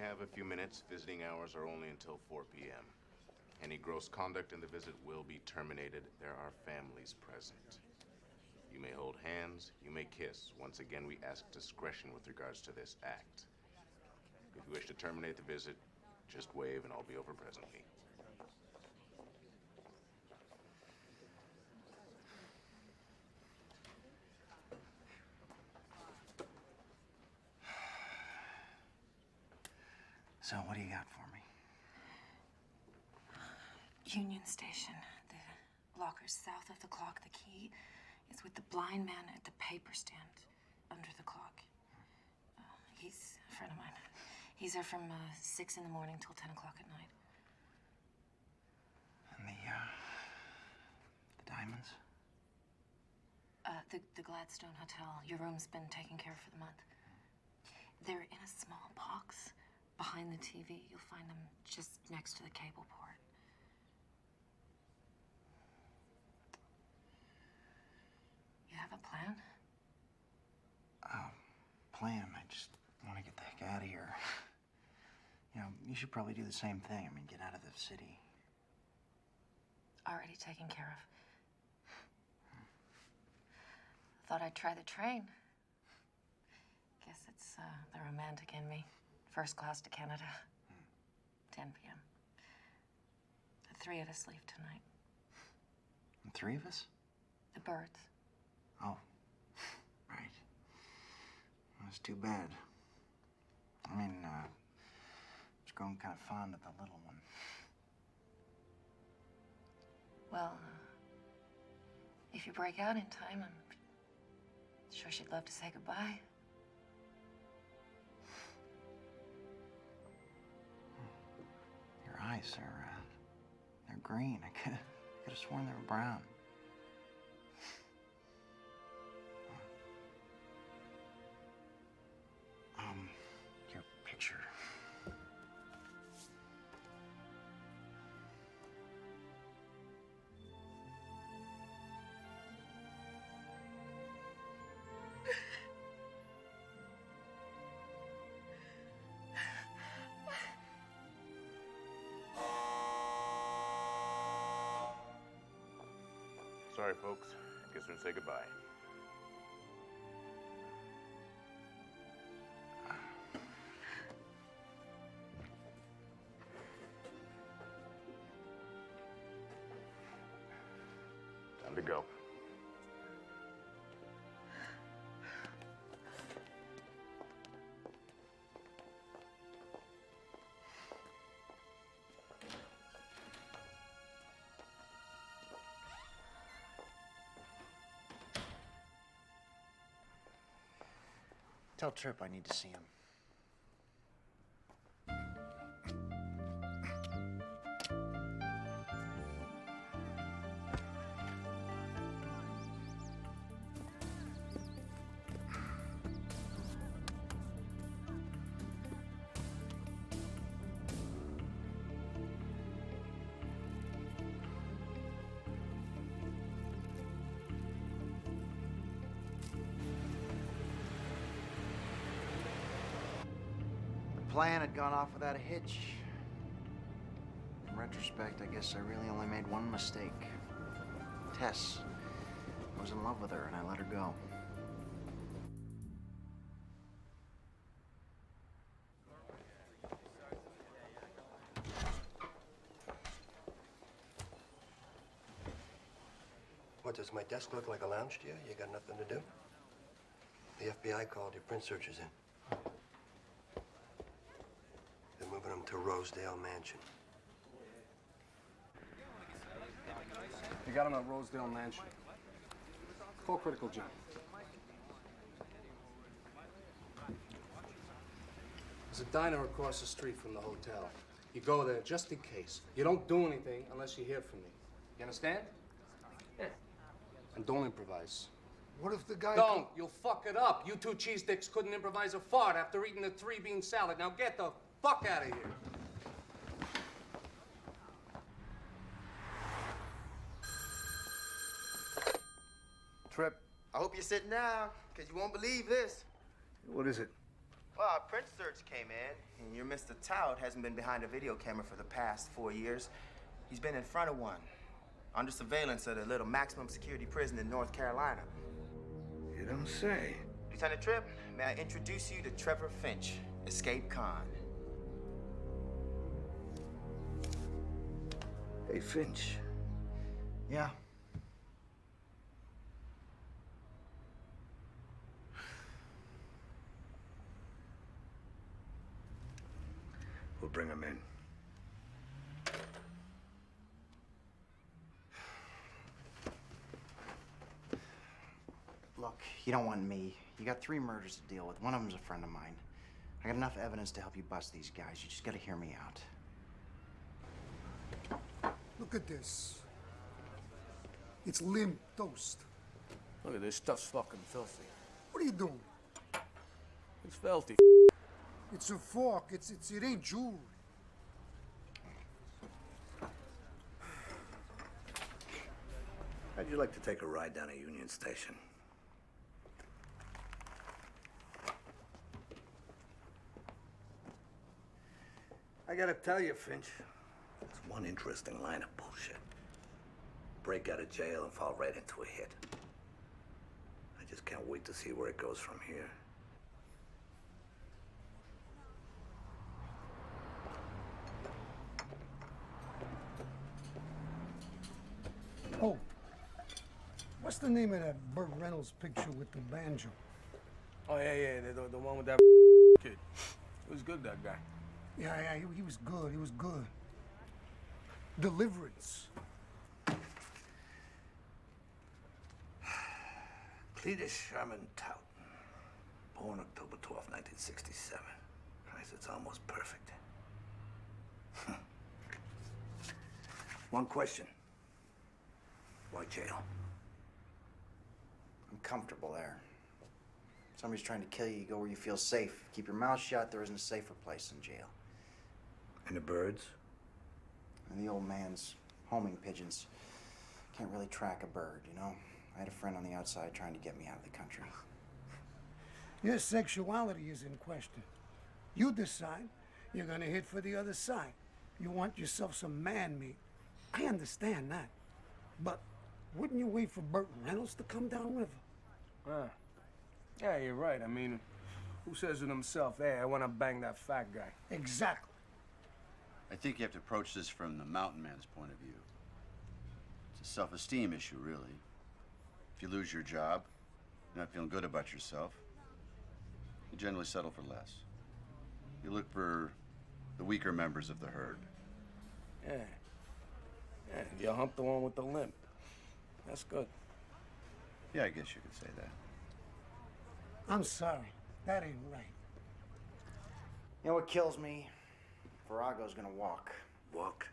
have a few minutes. Visiting hours are only until 4 p.m. Any gross conduct in the visit will be terminated. There are families present. You may hold hands, you may kiss. Once again, we ask discretion with regards to this act. If you wish to terminate the visit, just wave and I'll be over presently. So, what do you got for me? Union Station. The locker's south of the clock. The key is with the blind man at the paper stand under the clock. He's a friend of mine. He's there from 6 in the morning till 10 o'clock at night. And the diamonds? The Gladstone Hotel. Your room's been taken care of for the month. They're in a small box behind the TV. You'll find them just next to the cable port. You have a plan? Plan? I just want to get the heck out of here. You know, you should probably do the same thing. I mean, get out of the city. Already taken care of. Thought I'd try the train. Guess it's the romantic in me. First class to Canada. 10 p.m. The 3 of us leave tonight. The 3 of us? The birds. Oh, right. That's too bad. I mean, I was growing kind of fond of the little one. Well, if you break out in time, I'm sure she'd love to say goodbye. Your eyes are, they're green. I could have sworn they were brown. Your picture. Sorry, folks. Guess we'll say goodbye. Time to go. Tell Tripp I need to see him. The plan had gone off without a hitch. In retrospect, I guess I really only made one mistake. Tess. I was in love with her and I let her go. What, does my desk look like a lounge to you? You got nothing to do? The FBI called your print searchers in. They're moving them to Rosedale Mansion. You got him at Rosedale Mansion. Call Critical Jim. There's a diner across the street from the hotel. You go there just in case. You don't do anything unless you hear from me. You understand? Yeah. And don't improvise. What if the guy... Don't! You'll fuck it up. You two cheese dicks couldn't improvise a fart after eating the 3-bean salad. Now get the fuck out of here. Tripp, I hope you're sitting down, because you won't believe this. What is it? Well, our print search came in, and your Mr. Tout hasn't been behind a video camera for the past 4 years. He's been in front of one, under surveillance at a little maximum security prison in North Carolina. You don't say. Lieutenant Tripp, may I introduce you to Trevor Finch, escape con. Hey, Finch. Yeah? We'll bring him in. Look, you don't want me. You got 3 murders to deal with. One of them's a friend of mine. I got enough evidence to help you bust these guys. You just gotta hear me out. Look at this. It's limp toast. Look at this stuff's fucking filthy. What are you doing? It's filthy. It's a fork. It ain't jewelry. How'd you like to take a ride down to Union Station? I gotta tell you, Finch, it's one interesting line of bullshit. Break out of jail and fall right into a hit. I just can't wait to see where it goes from here. Oh, what's the name of that Burt Reynolds picture with the banjo? Oh, yeah, the one with that kid. It was good, that guy. Yeah, he was good. He was good. Deliverance. Cletus Sherman Tout, born October 12, 1967. Christ, it's almost perfect. One question. Why jail? I'm comfortable there. Somebody's trying to kill you, you go where you feel safe. Keep your mouth shut, there isn't a safer place than jail. And the birds? And the old man's homing pigeons. Can't really track a bird, you know? I had a friend on the outside trying to get me out of the country. Your sexuality is in question. You decide you're gonna hit for the other side. You want yourself some man meat. I understand that. But wouldn't you wait for Burt Reynolds to come downriver? Yeah, you're right. I mean, who says to himself, hey, I want to bang that fat guy? Exactly. I think you have to approach this from the mountain man's point of view. It's a self-esteem issue, really. If you lose your job, you're not feeling good about yourself, you generally settle for less. You look for the weaker members of the herd. Yeah, you hump the one with the limp. That's good. Yeah, I guess you could say that. I'm sorry. That ain't right. You know what kills me? Virago's gonna walk. Walk?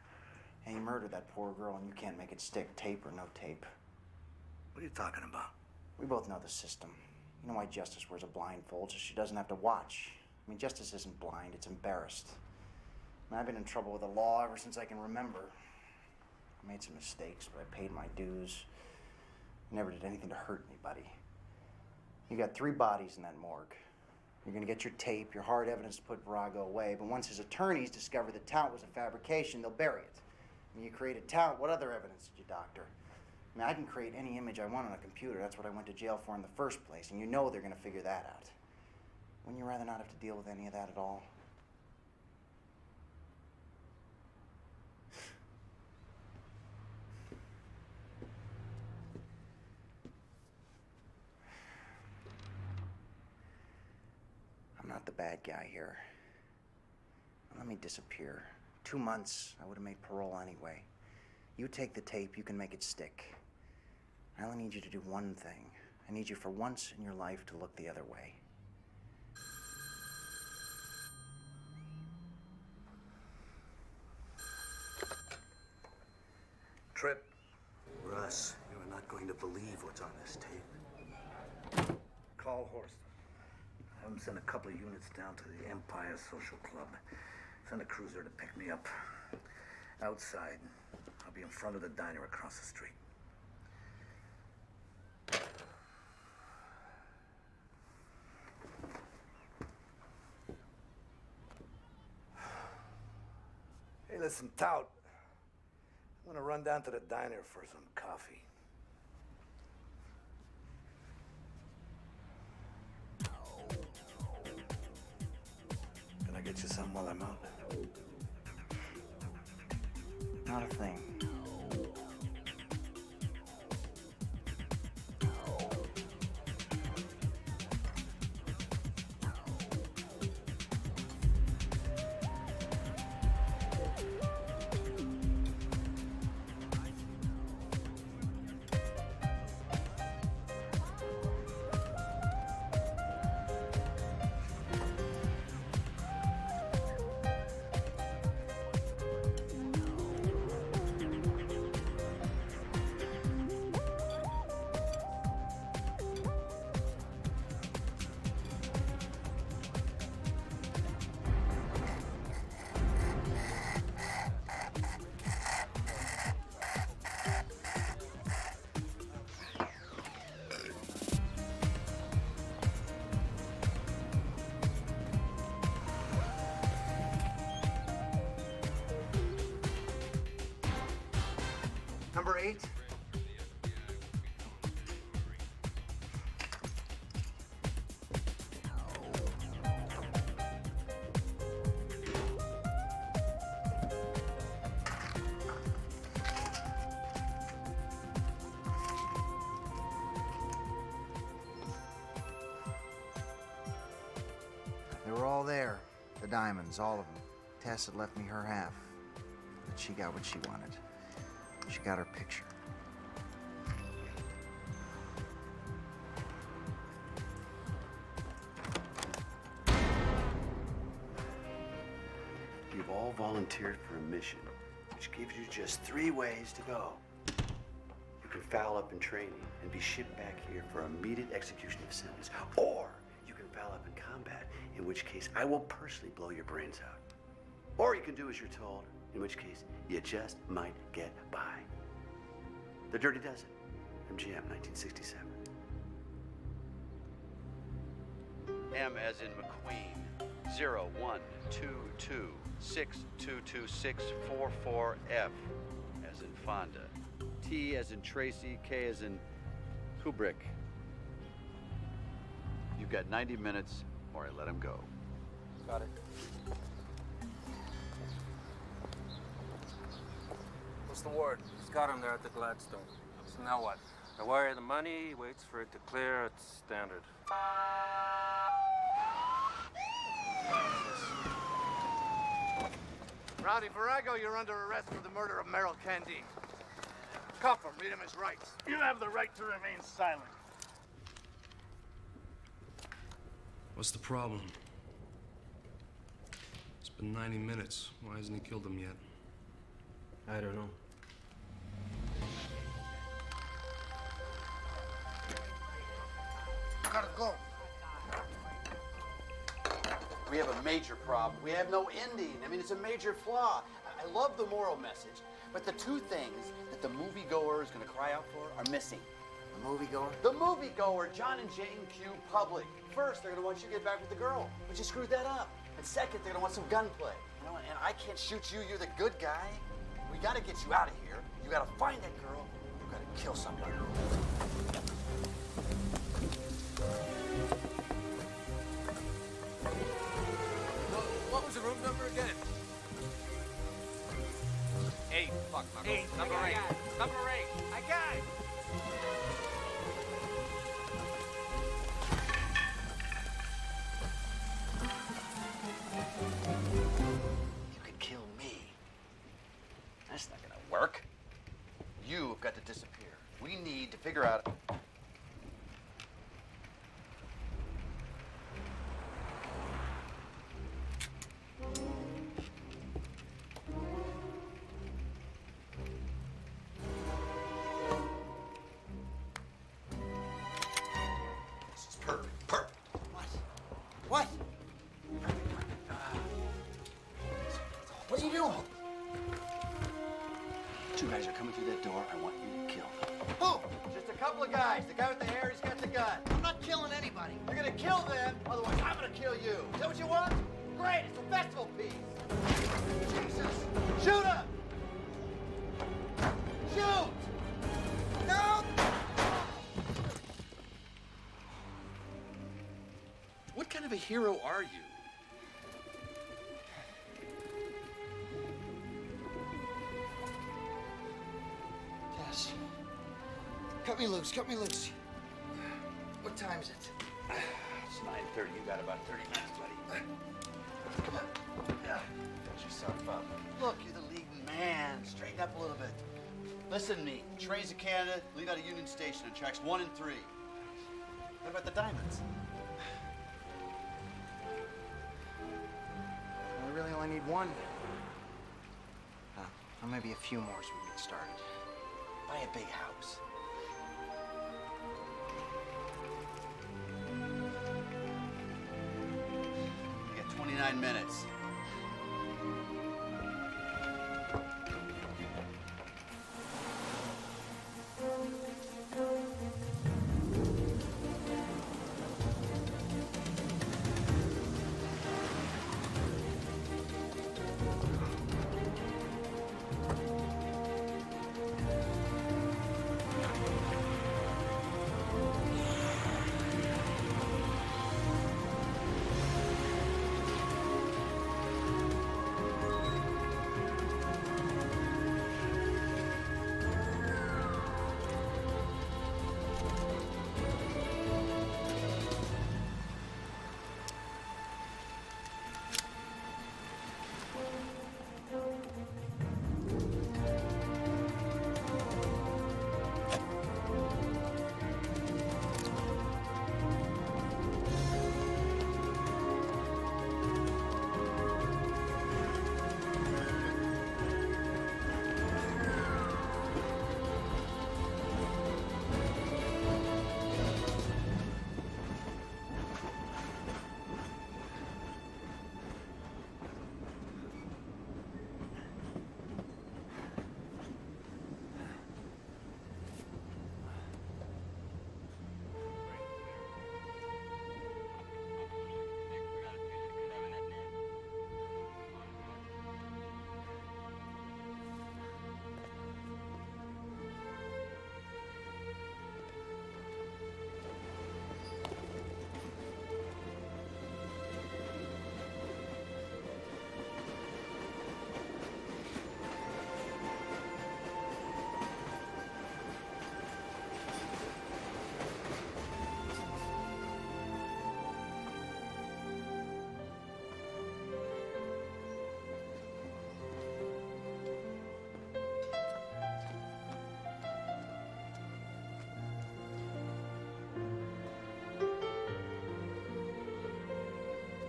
And he murdered that poor girl and you can't make it stick, tape or no tape. What are you talking about? We both know the system. You know why Justice wears a blindfold, so she doesn't have to watch. I mean, Justice isn't blind, it's embarrassed. I mean, I've been in trouble with the law ever since I can remember. I made some mistakes, but I paid my dues. I never did anything to hurt anybody. You got 3 bodies in that morgue. You're gonna get your tape, your hard evidence to put Virago away, but once his attorneys discover the Tout was a fabrication, they'll bury it. When you create a Tout, what other evidence did you doctor? I mean, I can create any image I want on a computer. That's what I went to jail for in the first place, and you know they're gonna figure that out. Wouldn't you rather not have to deal with any of that at all? I'm not the bad guy here. Let me disappear. 2 months, I would have made parole anyway. You take the tape, you can make it stick. I only need you to do one thing. I need you for once in your life to look the other way. Tripp, Russ, you are not going to believe what's on this tape. Call Horst. Have him send a couple of units down to the Empire Social Club. Send a cruiser to pick me up. Outside, I'll be in front of the diner across the street. Hey, listen, Tout. I'm gonna run down to the diner for some coffee. Can I get you something while I'm out? Not a thing. Number 8. They were all there. The diamonds, all of them. Tess had left me her half. But she got what she wanted. She got her picture. You've all volunteered for a mission, which gives you just 3 ways to go. You can foul up in training and be shipped back here for immediate execution of sentence, or you can foul up in combat, in which case I will personally blow your brains out. Or you can do as you're told, in which case you just might get by. The Dirty Dozen, MGM, 1967. M as in McQueen, 0122622644F as in Fonda. T as in Tracy, K as in Kubrick. You've got 90 minutes or I let him go. Got it. What's the word? He's got him there at the Gladstone. So now what? I wire the money, he waits for it to clear. It's standard. Rowdy Virago, you're under arrest for the murder of Merrill Candine. Cuff him, read him his rights. You have the right to remain silent. What's the problem? It's been 90 minutes. Why hasn't he killed him yet? I don't know. Gotta go. We have a major problem. We have no ending. I mean, it's a major flaw. I love the moral message, but the 2 things that the moviegoer is going to cry out for are missing. The moviegoer? The moviegoer, John and Jane Q. Public. First, they're going to want you to get back with the girl, but you screwed that up. And second, they're going to want some gunplay. You know, and I can't shoot you. You're the good guy. We got to get you out of here. You got to find that girl. You got to kill somebody. What was the room number again? 8. Fuck, Marco. 8. Number 8. Number 8. I got it. You can kill me. That's not gonna work. You've got to disappear. We need to figure out. This is perfect. Perfect. What? What are you doing? 2 guys are coming through that door. I want you to kill them. Who? Just a couple of guys. The guy with the hair, he's got the gun. I'm not killing anybody. You're gonna kill them, otherwise I'm gonna kill you. Is that what you want? Great, it's a festival piece. Jesus. Shoot! hero are you? Tess. Cut me loose, cut me loose. What time is it? It's 9:30. You got about 30 minutes, buddy. Come on. Yeah. Fix yourself up. Look, you're the leading man. Straighten up a little bit. Listen to me. Trains to Canada, leave out of Union Station on tracks 1 and 3. What about the diamonds? I really only need one. Or maybe a few more so we get started. Buy a big house. You got 29 minutes.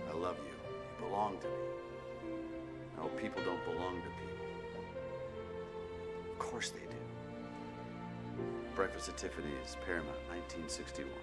I love you. You belong to me. No, people don't belong to people. Of course they do. Breakfast at Tiffany's, Paramount, 1961.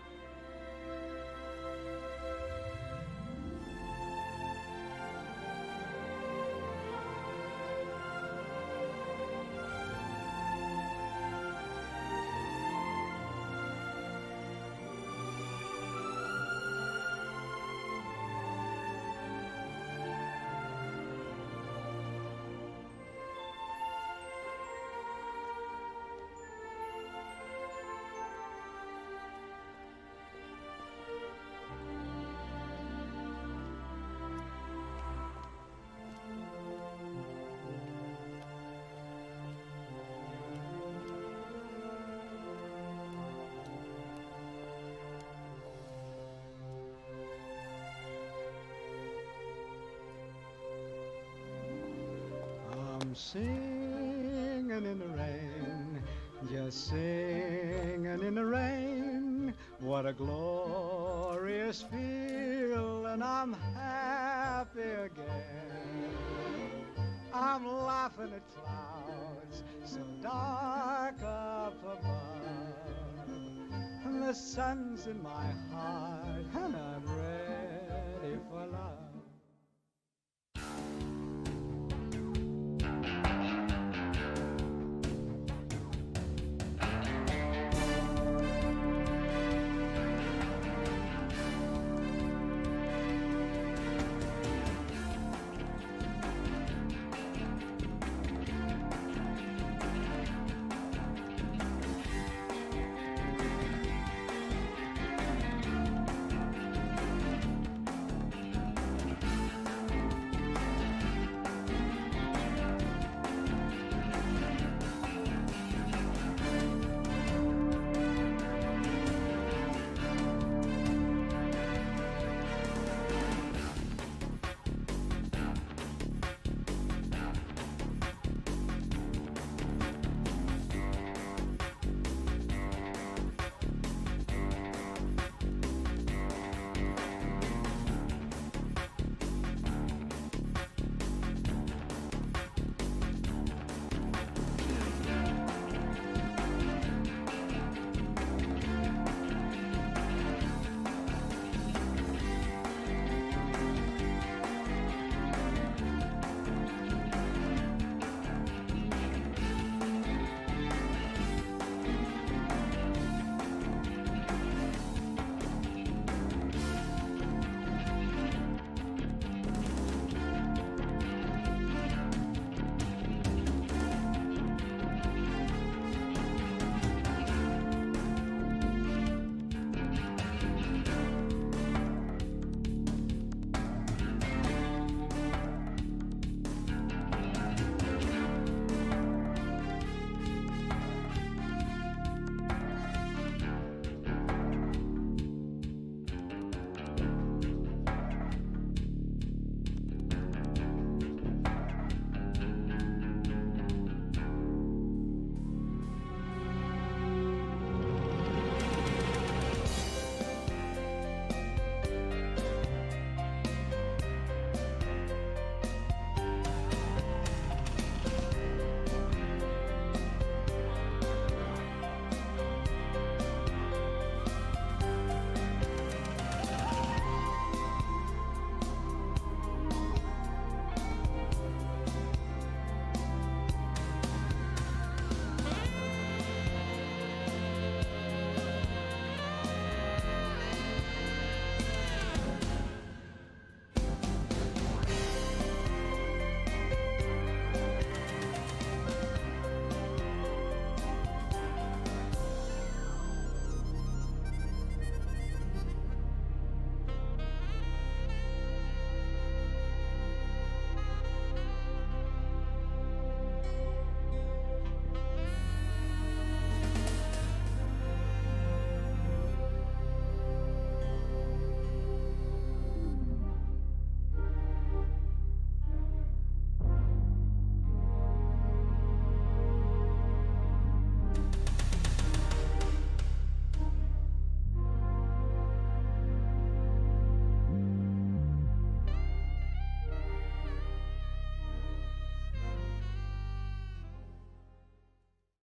I'm singing in the rain, just singing in the rain. What a glorious feeling, I'm happy again. I'm laughing at clouds so dark up above, and the sun's in my heart, and I'm ready for love.